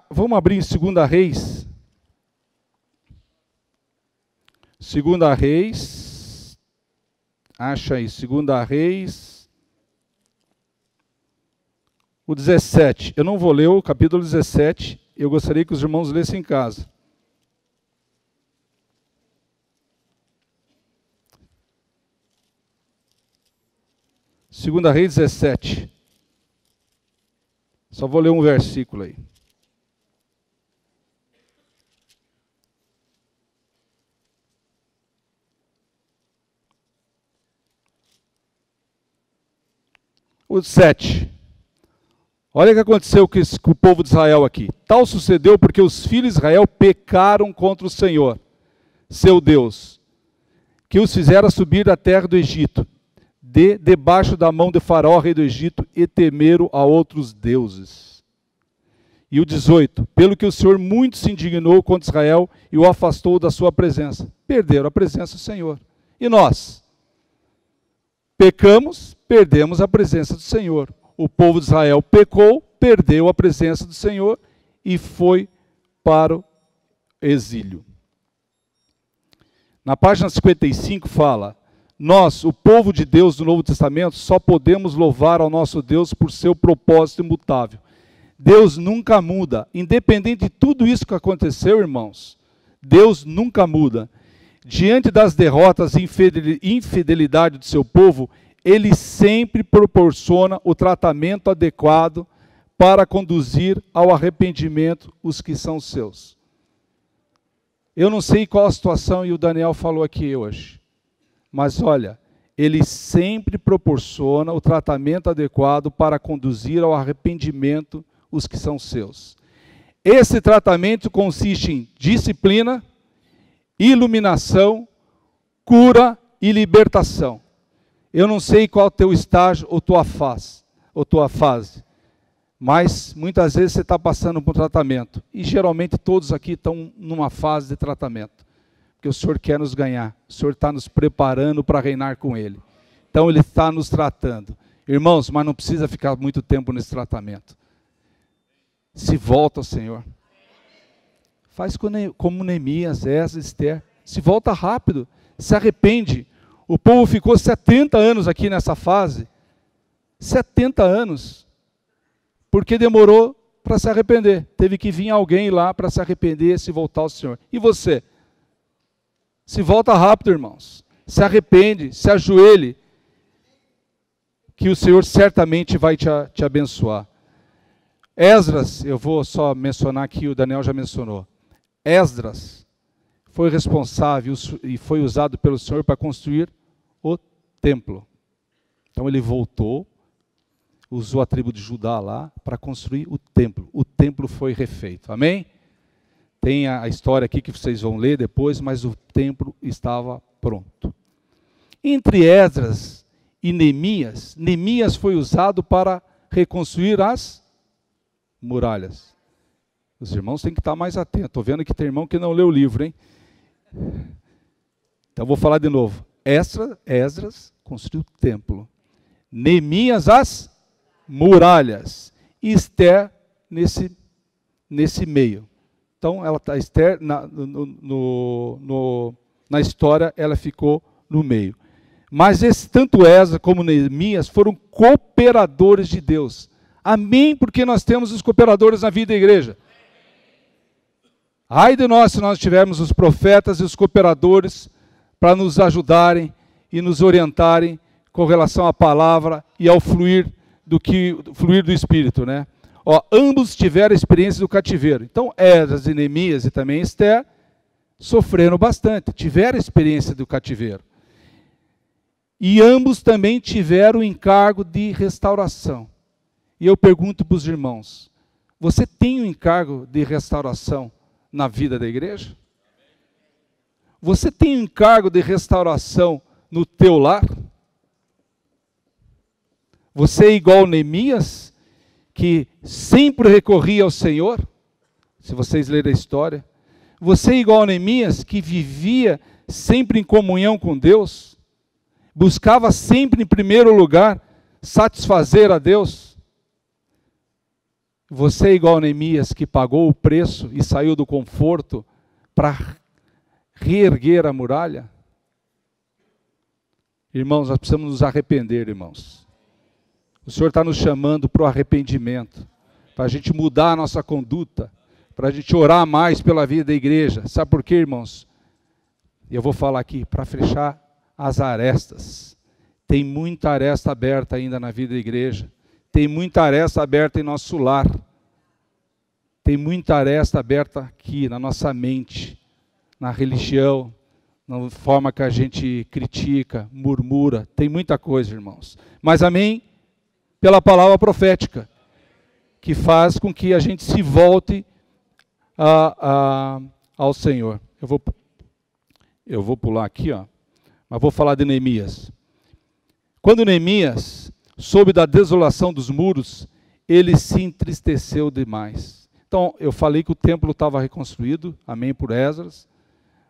Vamos abrir em 2 Reis. 2 Reis. Acha aí, 2 Reis. O 17. Eu não vou ler o capítulo 17. Eu gostaria que os irmãos lessem em casa. 2 Reis 17. Só vou ler um versículo aí. O 7. Olha o que aconteceu com o povo de Israel aqui. Tal sucedeu porque os filhos de Israel pecaram contra o Senhor, seu Deus, que os fizera subir da terra do Egito, debaixo da mão de Faraó, rei do Egito, e temeram a outros deuses. E o 18, pelo que o Senhor muito se indignou contra Israel e o afastou da sua presença. Perderam a presença do Senhor. E nós? Pecamos, perdemos a presença do Senhor. O povo de Israel pecou, perdeu a presença do Senhor e foi para o exílio. Na página 55 fala: nós, o povo de Deus do Novo Testamento, só podemos louvar ao nosso Deus por seu propósito imutável. Deus nunca muda. Independente de tudo isso que aconteceu, irmãos, Deus nunca muda. Diante das derrotas e infidelidade do seu povo, Ele sempre proporciona o tratamento adequado para conduzir ao arrependimento os que são seus. Eu não sei qual a situação, e o Daniel falou aqui hoje. Mas olha, Ele sempre proporciona o tratamento adequado para conduzir ao arrependimento os que são seus. Esse tratamento consiste em disciplina, iluminação, cura e libertação. Eu não sei qual é o teu estágio ou tua fase, mas muitas vezes você está passando por um tratamento. E geralmente todos aqui estão numa fase de tratamento. Porque o Senhor quer nos ganhar. O Senhor está nos preparando para reinar com Ele. Então Ele está nos tratando. Irmãos, mas não precisa ficar muito tempo nesse tratamento. Se volta ao Senhor. Faz como Neemias, Esdras, Esther. Se volta rápido. Se arrepende. O povo ficou 70 anos aqui nessa fase. 70 anos. Porque demorou para se arrepender. Teve que vir alguém lá para se arrepender, se voltar ao Senhor. E você? Se volta rápido, irmãos. Se arrepende, se ajoelhe, que o Senhor certamente vai te abençoar. Esdras, eu vou só mencionar aqui, o Daniel já mencionou. Esdras foi responsável e foi usado pelo Senhor para construir o templo. Então ele voltou, usou a tribo de Judá lá para construir o templo. O templo foi refeito. Amém? Tem a história aqui que vocês vão ler depois, mas o templo estava pronto. Entre Esdras e Neemias, Neemias foi usado para reconstruir as muralhas. Os irmãos têm que estar mais atentos. Estou vendo que tem irmão que não leu o livro, hein? Então vou falar de novo. Esdras construiu o templo. Neemias as muralhas. E Esther nesse meio. Então ela está Esther na história, ela ficou no meio. Mas tanto Esdras como Neemias foram cooperadores de Deus. Amém, porque nós temos os cooperadores na vida da igreja. Ai de nós se nós tivermos os profetas e os cooperadores para nos ajudarem e nos orientarem com relação à palavra e ao fluir do Espírito, né? Ambos tiveram a experiência do cativeiro. Então, Esdras e Neemias e também Esther sofreram bastante, tiveram a experiência do cativeiro. E ambos também tiveram o encargo de restauração. E eu pergunto para os irmãos, você tem um encargo de restauração na vida da igreja? Você tem um encargo de restauração no teu lar? Você é igual Neemias, que sempre recorria ao Senhor? Se vocês lerem a história. Você é igual Neemias, que vivia sempre em comunhão com Deus? Buscava sempre em primeiro lugar satisfazer a Deus? Você é igual a Neemias, que pagou o preço e saiu do conforto para reerguer a muralha? Irmãos, nós precisamos nos arrepender, irmãos. O Senhor está nos chamando para o arrependimento, para a gente mudar a nossa conduta, para a gente orar mais pela vida da igreja. Sabe por quê, irmãos? Eu vou falar aqui, para fechar as arestas. Tem muita aresta aberta ainda na vida da igreja. Tem muita aresta aberta em nosso lar. Tem muita aresta aberta aqui na nossa mente, na religião, na forma que a gente critica, murmura. Tem muita coisa, irmãos. Mas amém? Pela palavra profética, que faz com que a gente se volte ao Senhor. Eu vou pular aqui, mas vou falar de Neemias. Quando Neemias soube da desolação dos muros, ele se entristeceu demais. Então, eu falei que o templo estava reconstruído, amém, por Esdras,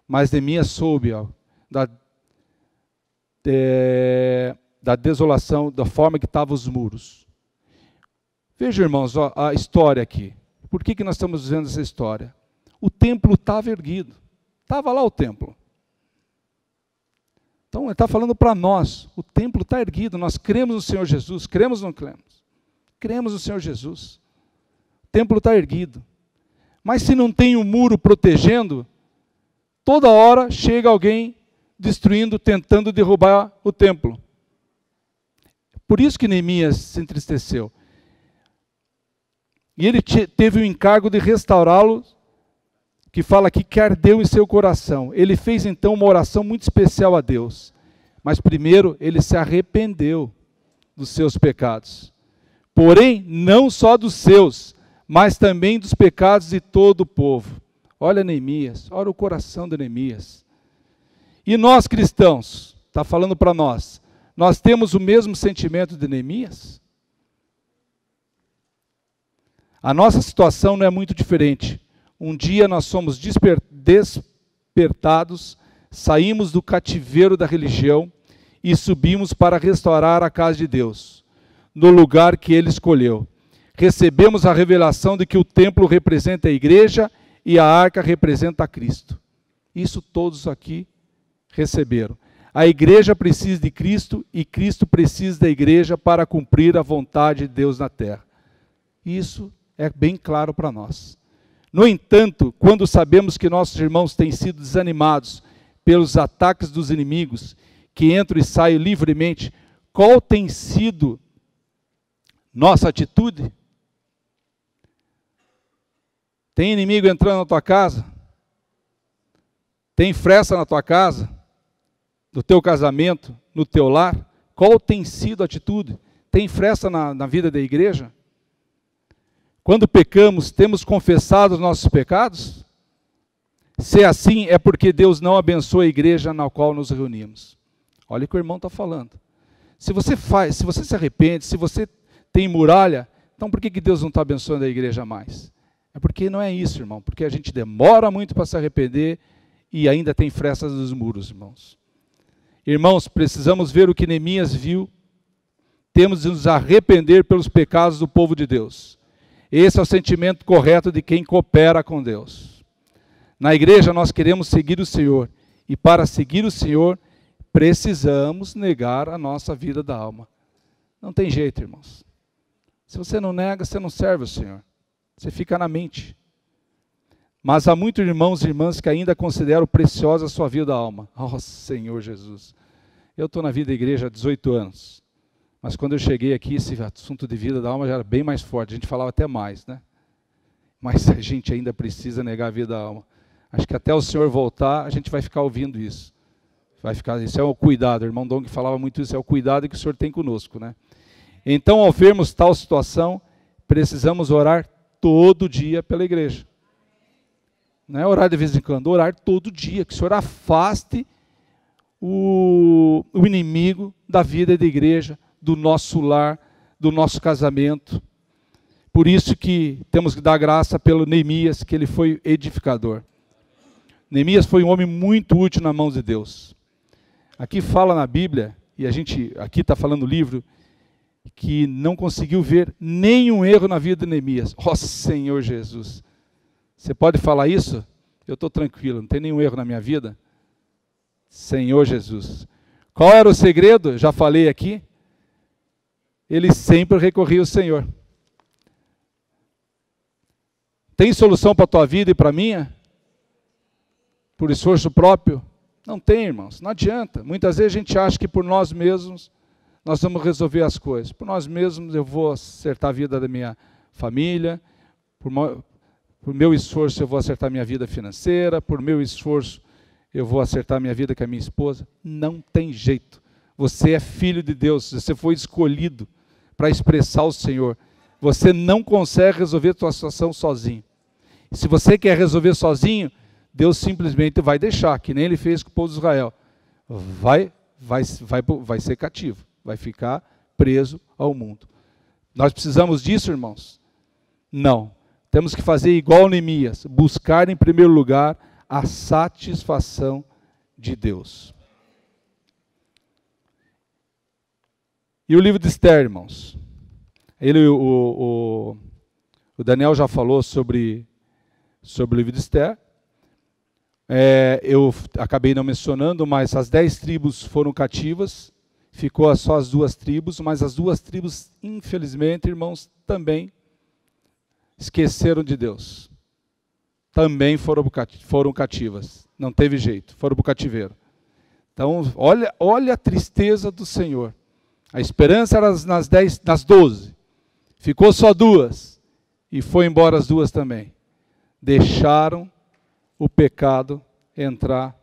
mas Neemias soube da desolação, da forma que estavam os muros. Veja, irmãos, a história aqui. Por que nós estamos dizendo essa história? O templo estava erguido. Estava lá o templo. Então, ele está falando para nós, o templo está erguido, nós cremos no Senhor Jesus, cremos ou não cremos? Cremos no Senhor Jesus. O templo está erguido. Mas se não tem um muro protegendo, toda hora chega alguém destruindo, tentando derrubar o templo. Por isso que Neemias se entristeceu. E ele teve o encargo de restaurá-lo, que fala aqui que ardeu em seu coração. Ele fez então uma oração muito especial a Deus. Mas primeiro ele se arrependeu dos seus pecados. Porém, não só dos seus, mas também dos pecados de todo o povo. Olha Neemias, olha o coração de Neemias. E nós cristãos, está falando para nós temos o mesmo sentimento de Neemias? A nossa situação não é muito diferente. Um dia nós somos despertados, saímos do cativeiro da religião e subimos para restaurar a casa de Deus, no lugar que Ele escolheu. Recebemos a revelação de que o templo representa a igreja e a arca representa a Cristo. Isso todos aqui receberam. A igreja precisa de Cristo e Cristo precisa da igreja para cumprir a vontade de Deus na terra. Isso é bem claro para nós. No entanto, quando sabemos que nossos irmãos têm sido desanimados pelos ataques dos inimigos, que entram e saem livremente, qual tem sido nossa atitude? Tem inimigo entrando na tua casa? Tem fresta na tua casa? No teu casamento? No teu lar? Qual tem sido a atitude? Tem fresta na vida da igreja? Quando pecamos, temos confessado os nossos pecados? Se é assim, é porque Deus não abençoa a igreja na qual nos reunimos. Olha o que o irmão está falando. Se você se arrepende, se você tem muralha, então por que Deus não está abençoando a igreja mais? É porque não é isso, irmão, porque a gente demora muito para se arrepender e ainda tem frestas nos muros, irmãos. Irmãos, precisamos ver o que Neemias viu, temos de nos arrepender pelos pecados do povo de Deus. Esse é o sentimento correto de quem coopera com Deus. Na igreja nós queremos seguir o Senhor, e para seguir o Senhor, precisamos negar a nossa vida da alma. Não tem jeito, irmãos. Se você não nega, você não serve o Senhor. Você fica na mente. Mas há muitos irmãos e irmãs que ainda consideram preciosa a sua vida da alma. Oh, Senhor Jesus. Eu estou na vida da igreja há 18 anos. Mas quando eu cheguei aqui, esse assunto de vida da alma já era bem mais forte. A gente falava até mais, né? Mas a gente ainda precisa negar a vida da alma. Acho que até o Senhor voltar, a gente vai ficar ouvindo isso. Isso é o cuidado. O irmão Dong falava muito isso, é o cuidado que o Senhor tem conosco, né? Então, ao vermos tal situação, precisamos orar todo dia pela igreja. Não é orar de vez em quando, orar todo dia, que o Senhor afaste o inimigo da vida da igreja, do nosso lar, do nosso casamento. Por isso que temos que dar graça pelo Neemias, que ele foi edificador. Neemias foi um homem muito útil nas mãos de Deus. Aqui fala na Bíblia, e a gente aqui está falando no livro, que não conseguiu ver nenhum erro na vida de Neemias. Ó Senhor Jesus, você pode falar isso? Eu estou tranquilo, não tem nenhum erro na minha vida. Senhor Jesus. Qual era o segredo? Já falei aqui. Ele sempre recorria ao Senhor. Tem solução para a tua vida e para a minha? Por esforço próprio? Não tem, irmãos, não adianta. Muitas vezes a gente acha que por nós mesmos nós vamos resolver as coisas. Por nós mesmos eu vou acertar a vida da minha família, por meu esforço eu vou acertar a minha vida financeira, por meu esforço eu vou acertar a minha vida com a minha esposa. Não tem jeito. Você é filho de Deus, você foi escolhido para expressar o Senhor. Você não consegue resolver a sua situação sozinho. E se você quer resolver sozinho, Deus simplesmente vai deixar, que nem Ele fez com o povo de Israel. Vai ser cativo, vai ficar preso ao mundo. Nós precisamos disso, irmãos? Não. Temos que fazer igual Neemias, buscar em primeiro lugar a satisfação de Deus. E o livro de Esther, irmãos? O Daniel já falou sobre o livro de Esther. Eu acabei não mencionando, mas as 10 tribos foram cativas, ficou só as 2 tribos, mas as 2 tribos, infelizmente, irmãos, também esqueceram de Deus. Também foram cativas, não teve jeito, foram para o cativeiro. Então, olha a tristeza do Senhor. A esperança era nas 12, ficou só 2, e foi embora as 2 também. Deixaram o pecado entrar,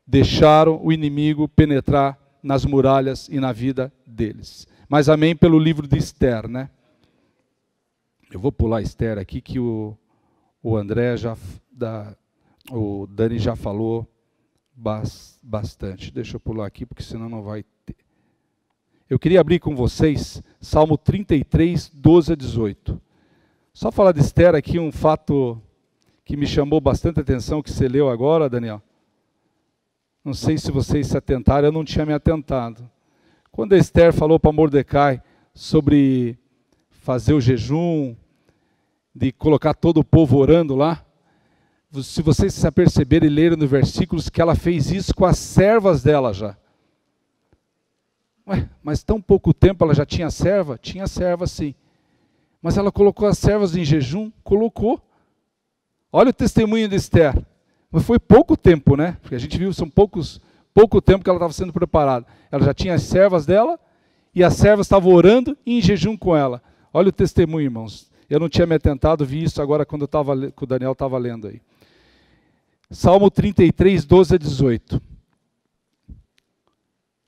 deixaram o inimigo penetrar nas muralhas e na vida deles. Mas amém pelo livro de Esther, né? Eu vou pular Esther aqui, que o André o Dani já falou bastante. Deixa eu pular aqui, porque senão não vai ter. Eu queria abrir com vocês Salmo 33, 12 a 18. Só falar de Esther aqui, um fato que me chamou bastante atenção, que você leu agora, Daniel. Não sei se vocês se atentaram, eu não tinha me atentado. Quando a Esther falou para Mordecai sobre fazer o jejum, de colocar todo o povo orando lá, se vocês se aperceberem e lerem no versículos que ela fez isso com as servas dela já. Ué, mas tão pouco tempo ela já tinha serva? Tinha serva sim. Mas ela colocou as servas em jejum? Colocou. Olha o testemunho de Esther. Mas foi pouco tempo, né? Porque a gente viu, são pouco tempo que ela estava sendo preparada. Ela já tinha as servas dela, e as servas estavam orando e em jejum com ela. Olha o testemunho, irmãos. Eu não tinha me atentado, vi isso agora quando o Daniel estava lendo aí. Salmo 33, 12 a 18.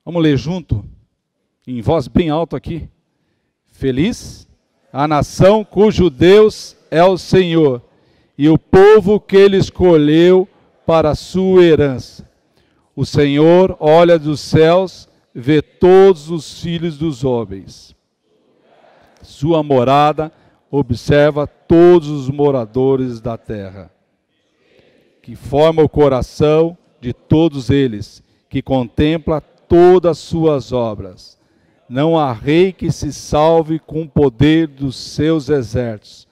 Vamos ler junto, em voz bem alta aqui. Feliz a nação cujo Deus é o Senhor, e o povo que ele escolheu para a sua herança. O Senhor olha dos céus, vê todos os filhos dos homens. Sua morada observa todos os moradores da terra. Que forma o coração de todos eles, que contempla todas as suas obras. Não há rei que se salve com o poder dos seus exércitos,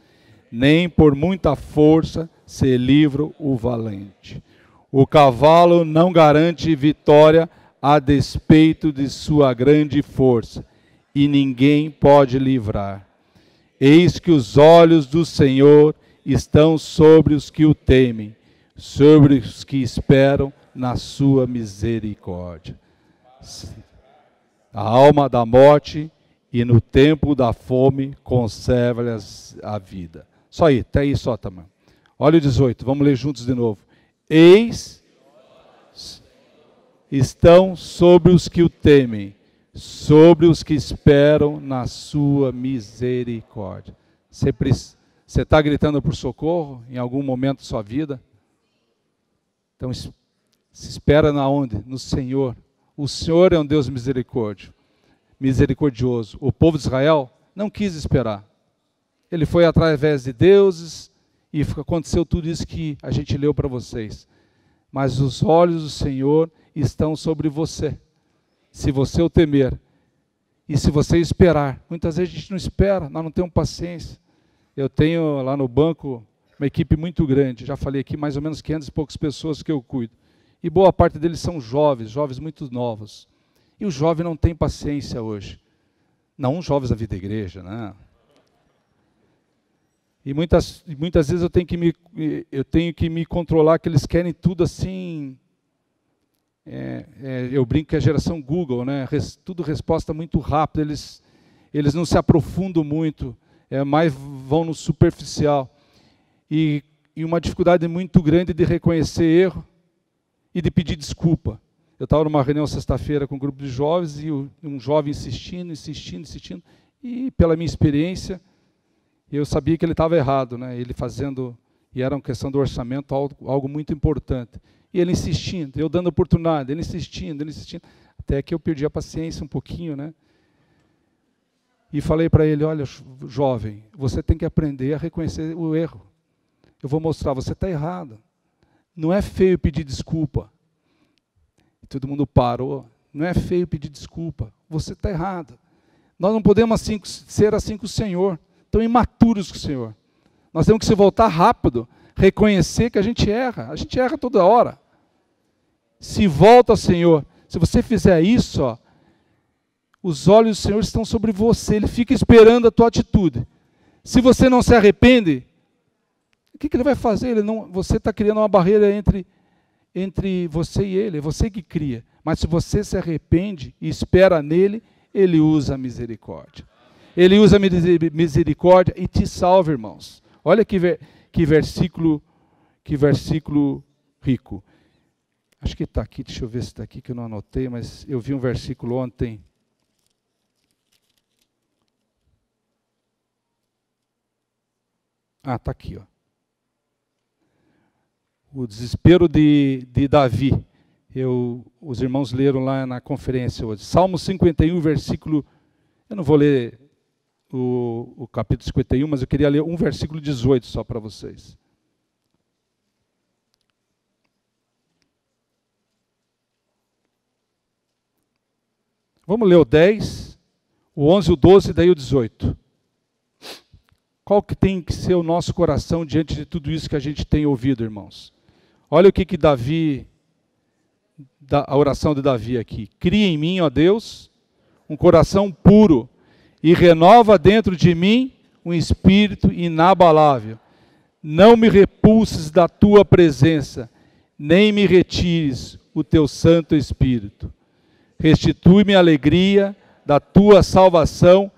nem por muita força se livra o valente. O cavalo não garante vitória a despeito de sua grande força, e ninguém pode livrar. Eis que os olhos do Senhor estão sobre os que o temem, sobre os que esperam na sua misericórdia. A alma da morte e no tempo da fome conserva-lhes a vida. Só aí, até aí só, Tamar. Olha o 18, vamos ler juntos de novo. Eis estão sobre os que o temem, sobre os que esperam na sua misericórdia. Você está gritando por socorro em algum momento da sua vida? Então, se espera na onde? No Senhor. O Senhor é um Deus misericordioso. O povo de Israel não quis esperar. Ele foi através de deuses e aconteceu tudo isso que a gente leu para vocês. Mas os olhos do Senhor estão sobre você. Se você o temer e se você esperar. Muitas vezes a gente não espera, nós não temos paciência. Eu tenho lá no banco uma equipe muito grande, já falei aqui, mais ou menos 500 e poucas pessoas que eu cuido. E boa parte deles são jovens muito novos. E o jovem não tem paciência hoje. Não os jovens da vida da igreja, né? E muitas vezes eu tenho que me controlar, que eles querem tudo assim. Eu brinco que é a geração Google, né? Tudo resposta muito rápida, eles não se aprofundam muito, mais vão no superficial. E uma dificuldade muito grande de reconhecer erro e de pedir desculpa. Eu estava numa reunião sexta-feira com um grupo de jovens e um jovem insistindo, e pela minha experiência, eu sabia que ele estava errado, né? Ele fazendo, e era uma questão do orçamento, algo muito importante. E ele insistindo, eu dando oportunidade, ele insistindo, até que eu perdi a paciência um pouquinho, né? E falei para ele, olha, jovem, você tem que aprender a reconhecer o erro. Eu vou mostrar, você está errado. Não é feio pedir desculpa. E todo mundo parou. Não é feio pedir desculpa. Você está errado. Nós não podemos ser assim com o Senhor. Tão imaturos com o Senhor. Nós temos que se voltar rápido, reconhecer que a gente erra. A gente erra toda hora. Se volta ao Senhor. Se você fizer isso, ó, os olhos do Senhor estão sobre você. Ele fica esperando a tua atitude. Se você não se arrepende, o que ele vai fazer? Você está criando uma barreira entre você e ele. É você que cria. Mas se você se arrepende e espera nele, ele usa a misericórdia. Ele usa a misericórdia e te salva, irmãos. Olha que versículo rico. Acho que está aqui, deixa eu ver se está aqui, que eu não anotei, mas eu vi um versículo ontem. Ah, está aqui, ó. O desespero de Davi. Os irmãos leram lá na conferência hoje. Salmo 51, versículo... Eu não vou ler o capítulo 51, mas eu queria ler um versículo 18 só para vocês. Vamos ler o 10, o 11, o 12 e daí o 18. Qual que tem que ser o nosso coração diante de tudo isso que a gente tem ouvido, irmãos? Olha o que Davi, a oração de Davi aqui. Cria em mim, ó Deus, um coração puro e renova dentro de mim um espírito inabalável. Não me repulses da tua presença, nem me retires o teu Santo Espírito. Restitui-me a alegria da tua salvação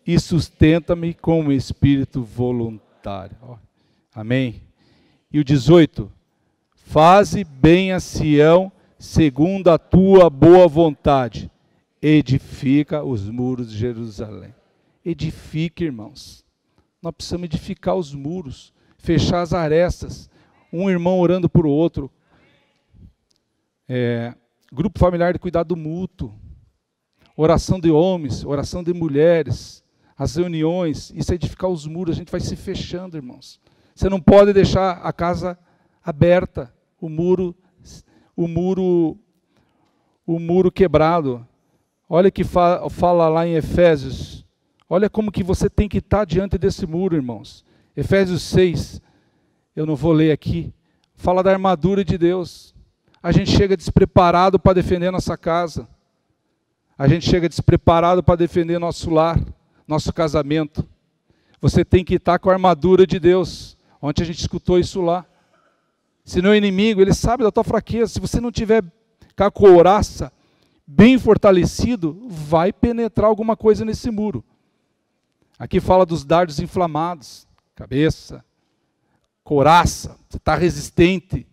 e sustenta-me com um espírito voluntário. Amém. E o 18. Faze bem a Sião segundo a tua boa vontade. Edifica os muros de Jerusalém. Edifica, irmãos. Nós precisamos edificar os muros, fechar as arestas, um irmão orando por outro. Grupo familiar de cuidado mútuo, oração de homens, oração de mulheres, as reuniões, isso é edificar os muros, a gente vai se fechando, irmãos. Você não pode deixar a casa aberta, o muro quebrado. Olha que fala lá em Efésios, olha como que você tem que estar diante desse muro, irmãos. Efésios 6, eu não vou ler aqui, fala da armadura de Deus. A gente chega despreparado para defender nossa casa. A gente chega despreparado para defender nosso lar, nosso casamento. Você tem que estar com a armadura de Deus. Ontem a gente escutou isso lá. Senão o inimigo, ele sabe da tua fraqueza. Se você não tiver com a couraça bem fortalecido, vai penetrar alguma coisa nesse muro. Aqui fala dos dardos inflamados. Cabeça, couraça, você está resistente.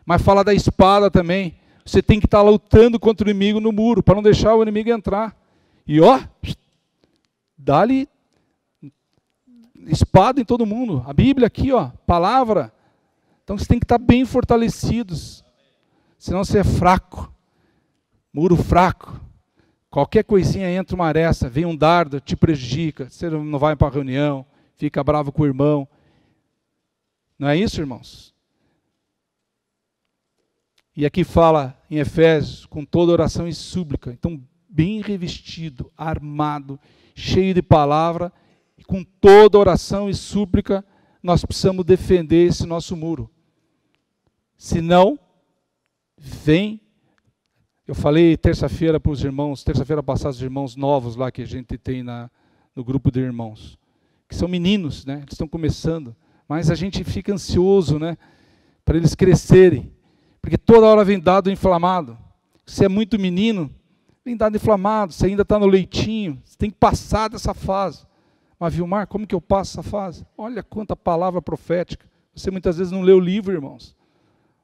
Mas fala da espada também. Você tem que estar lutando contra o inimigo no muro, para não deixar o inimigo entrar. E dá-lhe espada em todo mundo. A Bíblia aqui, palavra. Então você tem que estar bem fortalecidos. Senão você é fraco. Muro fraco. Qualquer coisinha entra uma aresta, vem um dardo, te prejudica. Você não vai para a reunião, fica bravo com o irmão. Não é isso, irmãos? E aqui fala em Efésios, com toda oração e súplica. Então, bem revestido, armado, cheio de palavra, e com toda oração e súplica, nós precisamos defender esse nosso muro. Senão, vem. Eu falei terça-feira para os irmãos, terça-feira passada, os irmãos novos lá que a gente tem no grupo de irmãos, que são meninos, né? Eles estão começando, mas a gente fica ansioso, né? Para eles crescerem. Porque toda hora vem dado inflamado. Você é muito menino, vem dado inflamado, você ainda está no leitinho, você tem que passar dessa fase. Mas Vilmar, como que eu passo essa fase? Olha quanta palavra profética. Você muitas vezes não lê o livro, irmãos.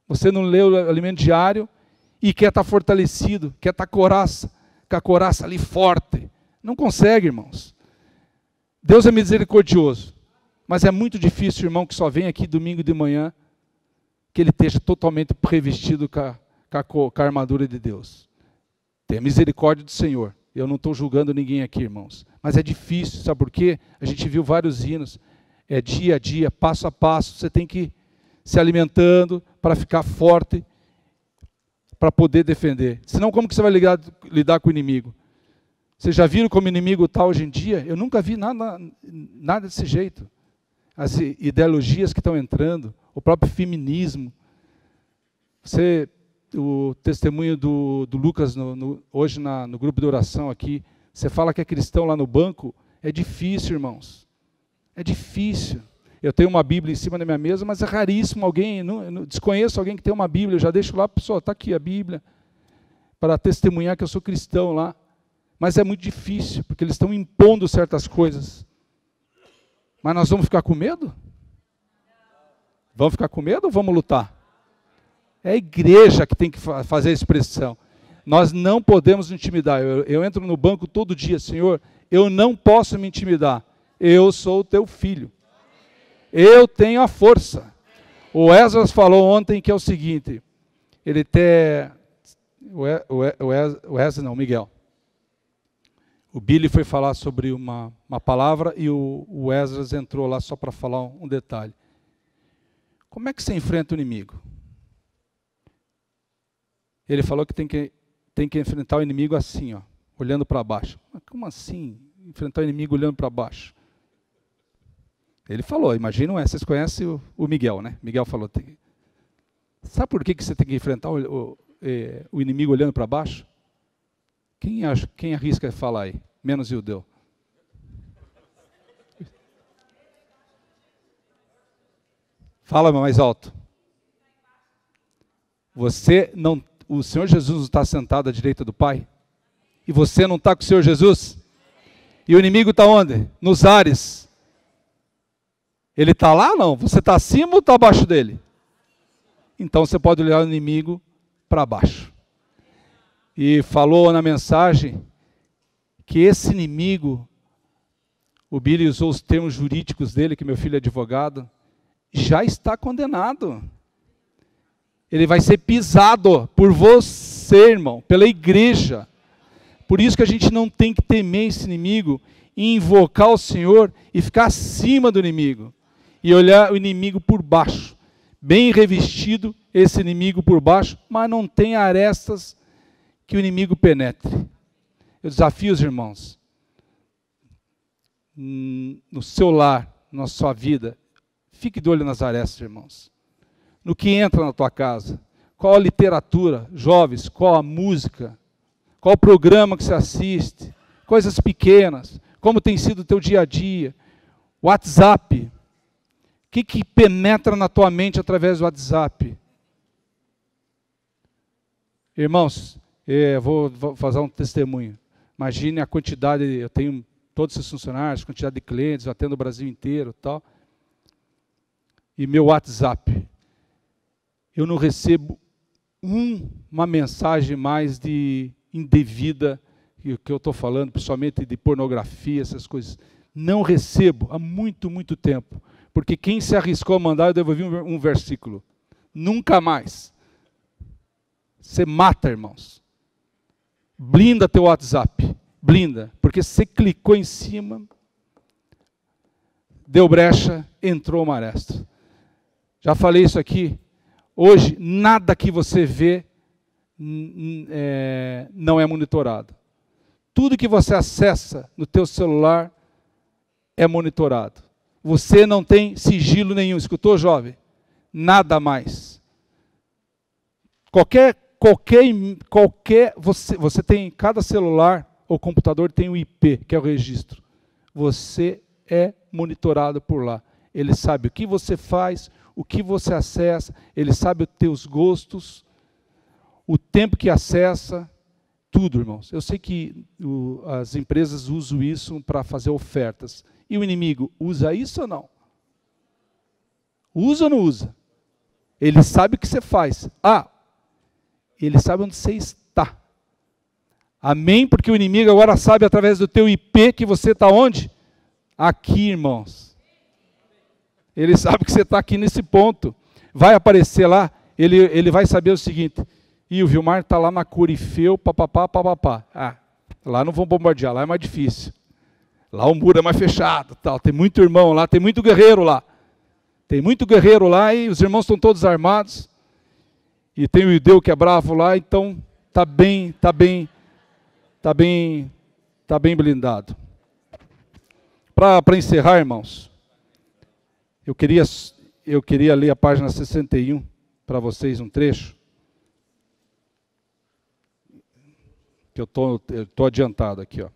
Você não lê o alimento diário e quer estar fortalecido, quer estar com a couraça ali forte. Não consegue, irmãos. Deus é misericordioso, mas é muito difícil, irmão, que só vem aqui domingo de manhã, que ele esteja totalmente revestido com a armadura de Deus. Tenha misericórdia do Senhor. Eu não estou julgando ninguém aqui, irmãos. Mas é difícil, sabe por quê? A gente viu vários hinos. É dia a dia, passo a passo. Você tem que ir se alimentando para ficar forte, para poder defender. Senão, como que você vai lidar com o inimigo? Vocês já viram como o inimigo está hoje em dia? Eu nunca vi nada desse jeito. As ideologias que estão entrando, o próprio feminismo. O testemunho do Lucas hoje no grupo de oração aqui, você fala que é cristão lá no banco, é difícil, irmãos. É difícil. Eu tenho uma Bíblia em cima da minha mesa, mas é raríssimo alguém, não desconheço alguém que tem uma Bíblia, eu já deixo lá, pessoal, está aqui a Bíblia, para testemunhar que eu sou cristão lá. Mas é muito difícil, porque eles estão impondo certas coisas. Mas nós vamos ficar com medo? Vamos ficar com medo ou vamos lutar? É a igreja que tem que fazer a expressão. Nós não podemos nos intimidar. Eu entro no banco todo dia, Senhor, eu não posso me intimidar. Eu sou o teu filho. Eu tenho a força. O Esdras falou ontem que é o seguinte, Miguel. O Billy foi falar sobre uma palavra e o Esdras entrou lá só para falar um detalhe. Como é que você enfrenta o inimigo? Ele falou que tem que enfrentar o inimigo assim, olhando para baixo. Mas como assim, enfrentar o inimigo olhando para baixo? Ele falou, imagina, vocês conhecem o Miguel, né? Miguel falou, sabe por que você tem que enfrentar o inimigo olhando para baixo? Quem arrisca falar aí? Menos Judeu. Fala mais alto. Você não, o Senhor Jesus não está sentado à direita do Pai? E você não está com o Senhor Jesus? E o inimigo está onde? Nos ares. Ele está lá não? Você está acima ou está abaixo dele? Então você pode olhar o inimigo para baixo. E falou na mensagem que esse inimigo, o Billy usou os termos jurídicos dele, que meu filho é advogado, já está condenado. Ele vai ser pisado por você, irmão, pela igreja. Por isso que a gente não tem que temer esse inimigo, e invocar o Senhor e ficar acima do inimigo. E olhar o inimigo por baixo. Bem revestido, esse inimigo por baixo, mas não tem arestas que o inimigo penetre. Eu desafio os irmãos, no seu lar, na sua vida, fique de olho nas arestas, irmãos. No que entra na tua casa, qual a literatura, jovens, qual a música, qual o programa que você assiste, coisas pequenas, como tem sido o teu dia a dia, WhatsApp, o que penetra na tua mente através do WhatsApp? Irmãos, vou fazer um testemunho. Imagine a quantidade, eu tenho todos esses funcionários, quantidade de clientes, eu atendo o Brasil inteiro e tal. E meu WhatsApp, eu não recebo uma mensagem mais de indevida, que eu estou falando, principalmente de pornografia, essas coisas. Não recebo há muito, muito tempo. Porque quem se arriscou a mandar, eu devolvi um versículo. Nunca mais. Você mata, irmãos. Blinda teu WhatsApp. Blinda. Porque você clicou em cima, deu brecha, entrou uma aresta. Já falei isso aqui. Hoje, nada que você vê não é monitorado. Tudo que você acessa no teu celular é monitorado. Você não tem sigilo nenhum. Escutou, jovem? Nada mais. Você tem, cada celular ou computador tem o IP, que é o registro. Você é monitorado por lá. Ele sabe o que você faz, o que você acessa, ele sabe os teus gostos, o tempo que acessa, tudo, irmãos. Eu sei que as empresas usam isso para fazer ofertas. E o inimigo usa isso ou não? Usa ou não usa? Ele sabe o que você faz. Ele sabe onde você está. Amém? Porque o inimigo agora sabe através do teu IP que você está onde? Aqui, irmãos. Ele sabe que você está aqui nesse ponto. Vai aparecer lá, ele vai saber o seguinte: e o Vilmar está lá na Corifeu, papapá. Lá não vão bombardear, lá é mais difícil. Lá o muro é mais fechado, tal. Tem muito irmão lá, tem muito guerreiro lá. Tem muito guerreiro lá e os irmãos estão todos armados. E tem o Ideu que é bravo lá, então tá bem blindado. Para encerrar, irmãos, eu queria ler a página 61 para vocês, um trecho. Que eu tô adiantado aqui, ó.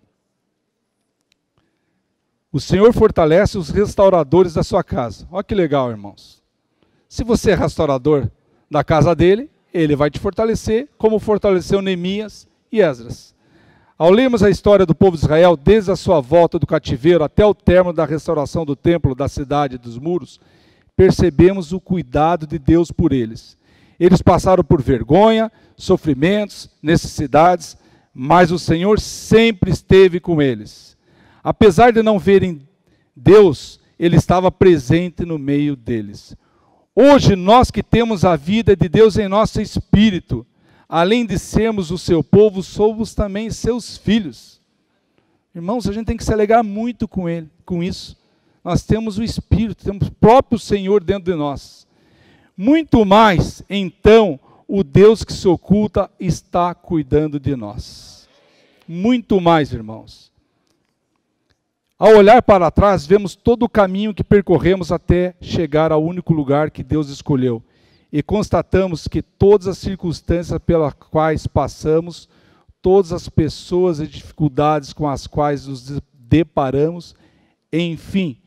O Senhor fortalece os restauradores da sua casa. Olha que legal, irmãos. Se você é restaurador da casa dele, ele vai te fortalecer, como fortaleceu Neemias e Esdras. Ao lermos a história do povo de Israel, desde a sua volta do cativeiro até o término da restauração do templo, da cidade e dos muros, percebemos o cuidado de Deus por eles. Eles passaram por vergonha, sofrimentos, necessidades, mas o Senhor sempre esteve com eles. Apesar de não verem Deus, Ele estava presente no meio deles. Hoje, nós que temos a vida de Deus em nosso espírito, além de sermos o seu povo, somos também seus filhos. Irmãos, a gente tem que se alegrar muito com Ele, com isso. Nós temos o Espírito, temos o próprio Senhor dentro de nós. Muito mais, então, o Deus que se oculta está cuidando de nós. Muito mais, irmãos. Ao olhar para trás, vemos todo o caminho que percorremos até chegar ao único lugar que Deus escolheu. E constatamos que todas as circunstâncias pelas quais passamos, todas as pessoas e dificuldades com as quais nos deparamos, enfim,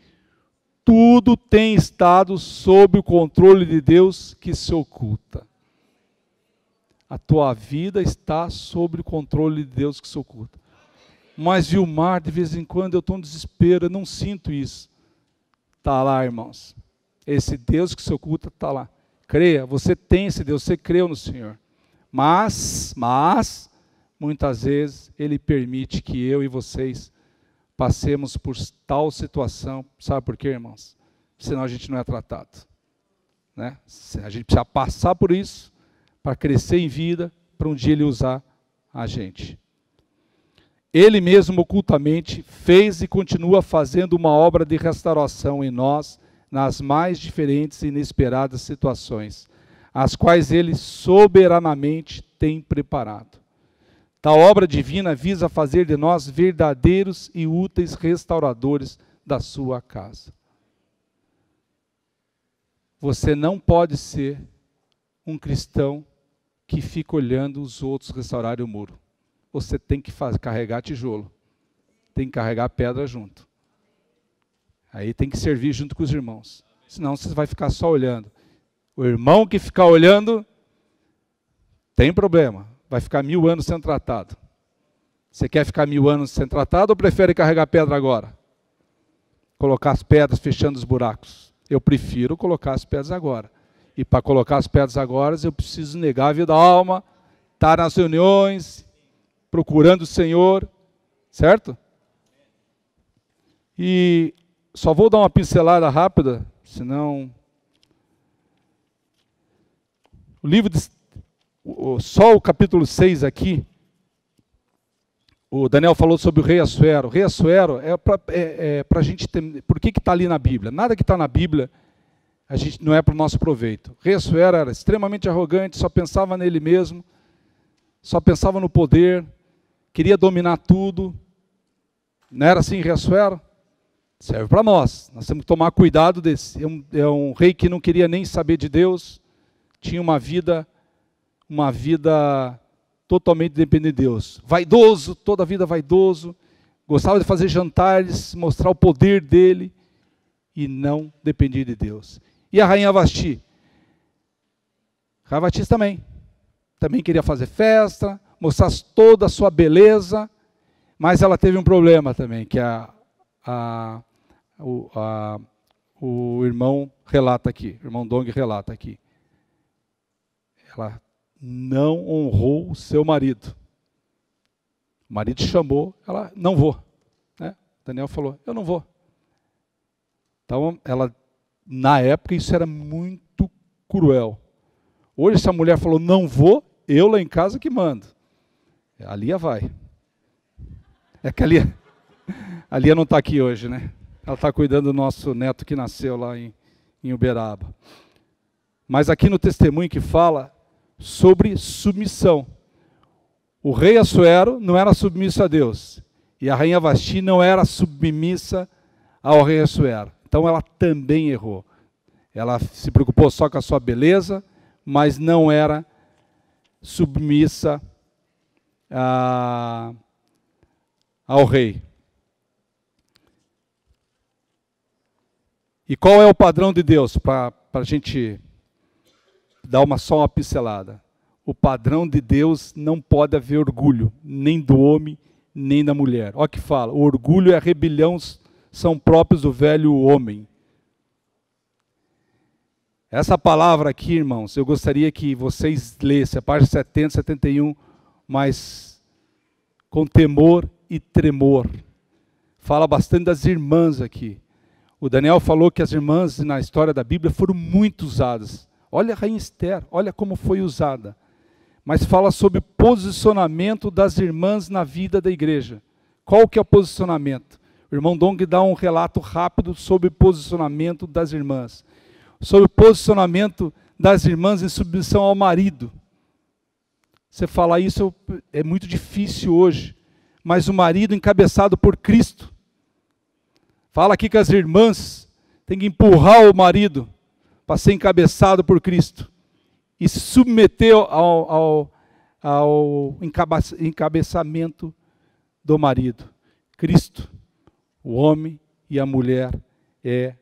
tudo tem estado sob o controle de Deus que se oculta. A tua vida está sob o controle de Deus que se oculta. Mas, Vilmar, de vez em quando eu estou em desespero, eu não sinto isso. Está lá, irmãos. Esse Deus que se oculta está lá. Creia, você tem esse Deus, você creu no Senhor. Mas, muitas vezes, Ele permite que eu e vocês passemos por tal situação. Sabe por quê, irmãos? Senão a gente não é tratado. Né? A gente precisa passar por isso para crescer em vida, para um dia Ele usar a gente. Ele mesmo ocultamente fez e continua fazendo uma obra de restauração em nós, nas mais diferentes e inesperadas situações, as quais Ele soberanamente tem preparado. Tal obra divina visa fazer de nós verdadeiros e úteis restauradores da sua casa. Você não pode ser um cristão que fica olhando os outros restaurarem o muro. Você tem que carregar tijolo. Tem que carregar pedra junto. Aí tem que servir junto com os irmãos. Senão você vai ficar só olhando. O irmão que ficar olhando, tem problema. Vai ficar 1000 anos sendo tratado. Você quer ficar 1000 anos sendo tratado ou prefere carregar pedra agora? Colocar as pedras fechando os buracos. Eu prefiro colocar as pedras agora. E para colocar as pedras agora, eu preciso negar a vida da alma, estar nas reuniões, procurando o Senhor, certo? E só vou dar uma pincelada rápida, senão... O livro, só o capítulo 6 aqui, o Daniel falou sobre o rei Assuero. O rei Assuero é para a gente ter... Por que está ali na Bíblia? Nada que está na Bíblia a gente não é para o nosso proveito. O rei Assuero era extremamente arrogante, só pensava nele mesmo, só pensava no poder, queria dominar tudo. Não era assim, rei Assuero? Serve para nós. Nós temos que tomar cuidado desse. É um rei que não queria nem saber de Deus, tinha uma vida totalmente dependente de Deus. Vaidoso, toda a vida vaidoso, gostava de fazer jantares, mostrar o poder dele e não dependia de Deus. E a rainha Vasti? A rainha Vasti também queria fazer festa, mostrar toda a sua beleza, mas ela teve um problema também, que o irmão relata aqui, o irmão Dong relata aqui. Ela não honrou o seu marido. O marido chamou, ela, não vou. Né? Daniel falou, eu não vou. Então, na época, isso era muito cruel. Hoje, essa mulher falou, não vou, eu lá em casa que mando. A Lia vai. É que a Lia não está aqui hoje, né? Ela está cuidando do nosso neto que nasceu lá em Uberaba. Mas aqui no testemunho que fala sobre submissão. O rei Assuero não era submisso a Deus. E a rainha Vasti não era submissa ao rei Assuero. Então ela também errou. Ela se preocupou só com a sua beleza, mas não era submissa ao rei. E qual é o padrão de Deus? Para a gente dar só uma pincelada. O padrão de Deus não pode haver orgulho, nem do homem, nem da mulher. Olha o que fala, o orgulho e a rebelião são próprios do velho homem. Essa palavra aqui, irmãos, eu gostaria que vocês lessem a página 70, 71, mas com temor e tremor. Fala bastante das irmãs aqui. O Daniel falou que as irmãs na história da Bíblia foram muito usadas. Olha a rainha Esther, olha como foi usada. Mas fala sobre o posicionamento das irmãs na vida da igreja. Qual que é o posicionamento? O irmão Dong dá um relato rápido sobre o posicionamento das irmãs. Sobre o posicionamento das irmãs em submissão ao marido. Você falar isso é muito difícil hoje. Mas o marido encabeçado por Cristo. Fala aqui que as irmãs têm que empurrar o marido para ser encabeçado por Cristo. E se submeter ao encabeçamento do marido. Cristo, o homem e a mulher é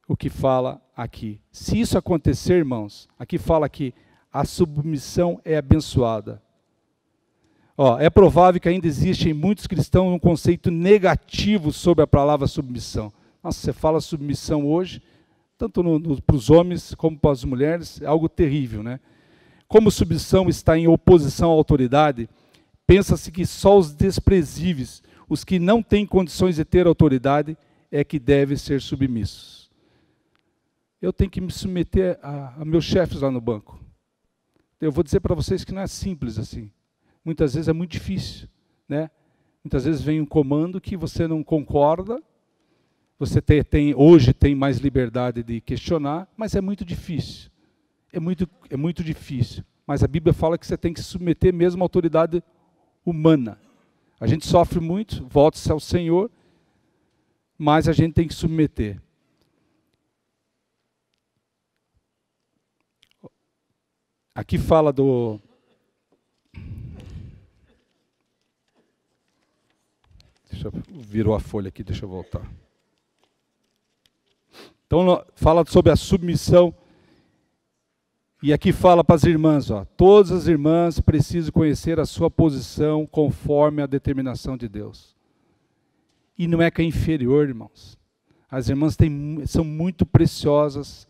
o que fala aqui. Se isso acontecer, irmãos, aqui fala que a submissão é abençoada. É provável que ainda existe em muitos cristãos um conceito negativo sobre a palavra submissão. Nossa, você fala submissão hoje, tanto para os homens como para as mulheres, é algo terrível, né? Como submissão está em oposição à autoridade, pensa-se que só os desprezíveis, os que não têm condições de ter autoridade, é que devem ser submissos. Eu tenho que me submeter a meus chefes lá no banco. Eu vou dizer para vocês que não é simples assim. Muitas vezes é muito difícil, né? Muitas vezes vem um comando que você não concorda, você hoje tem mais liberdade de questionar, mas é muito difícil. É muito difícil. Mas a Bíblia fala que você tem que se submeter mesmo à autoridade humana. A gente sofre muito, volta-se ao Senhor, mas a gente tem que submeter. Aqui fala do... Virou a folha aqui, deixa eu voltar. Então, fala sobre a submissão. E aqui fala para as irmãs, todas as irmãs precisam conhecer a sua posição conforme a determinação de Deus. E não é que é inferior, irmãos. As irmãs são muito preciosas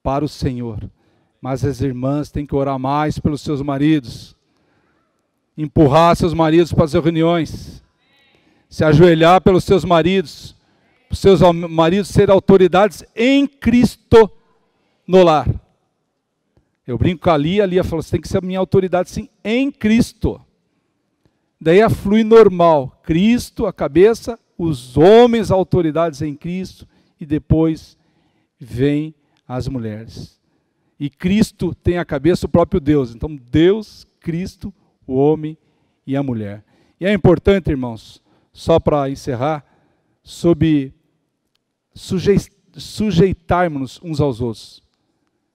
para o Senhor. Mas as irmãs têm que orar mais pelos seus maridos. Empurrar seus maridos para as reuniões. Se ajoelhar pelos seus maridos. Os seus maridos serem autoridades em Cristo no lar. Eu brinco com a Lia falou, você tem que ser a minha autoridade sim, em Cristo. Daí flui normal. Cristo, a cabeça, os homens, autoridades em Cristo, e depois vem as mulheres. E Cristo tem a cabeça o próprio Deus. Então Deus, Cristo, o homem e a mulher. E é importante, irmãos, só para encerrar, sobre sujeitarmos uns aos outros.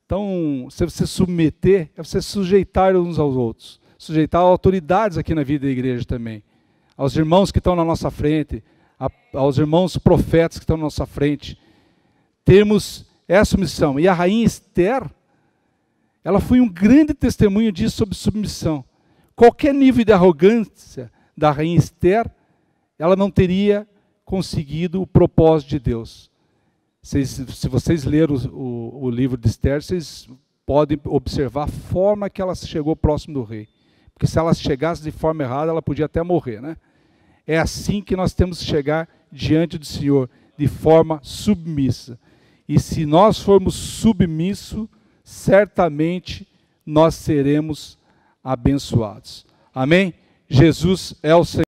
Então, se você submeter, é você sujeitar uns aos outros. Sujeitar autoridades aqui na vida da igreja também. Aos irmãos que estão na nossa frente, aos irmãos profetas que estão na nossa frente. Temos essa missão. E a rainha Esther, ela foi um grande testemunho disso sobre submissão. Qualquer nível de arrogância da rainha Esther, ela não teria conseguido o propósito de Deus. Se vocês lerem o livro de Esther, vocês podem observar a forma que ela chegou próximo do rei. Porque se ela chegasse de forma errada, ela podia até morrer, né? É assim que nós temos que chegar diante do Senhor, de forma submissa. E se nós formos submissos, certamente nós seremos abençoados. Amém? Jesus é o Senhor.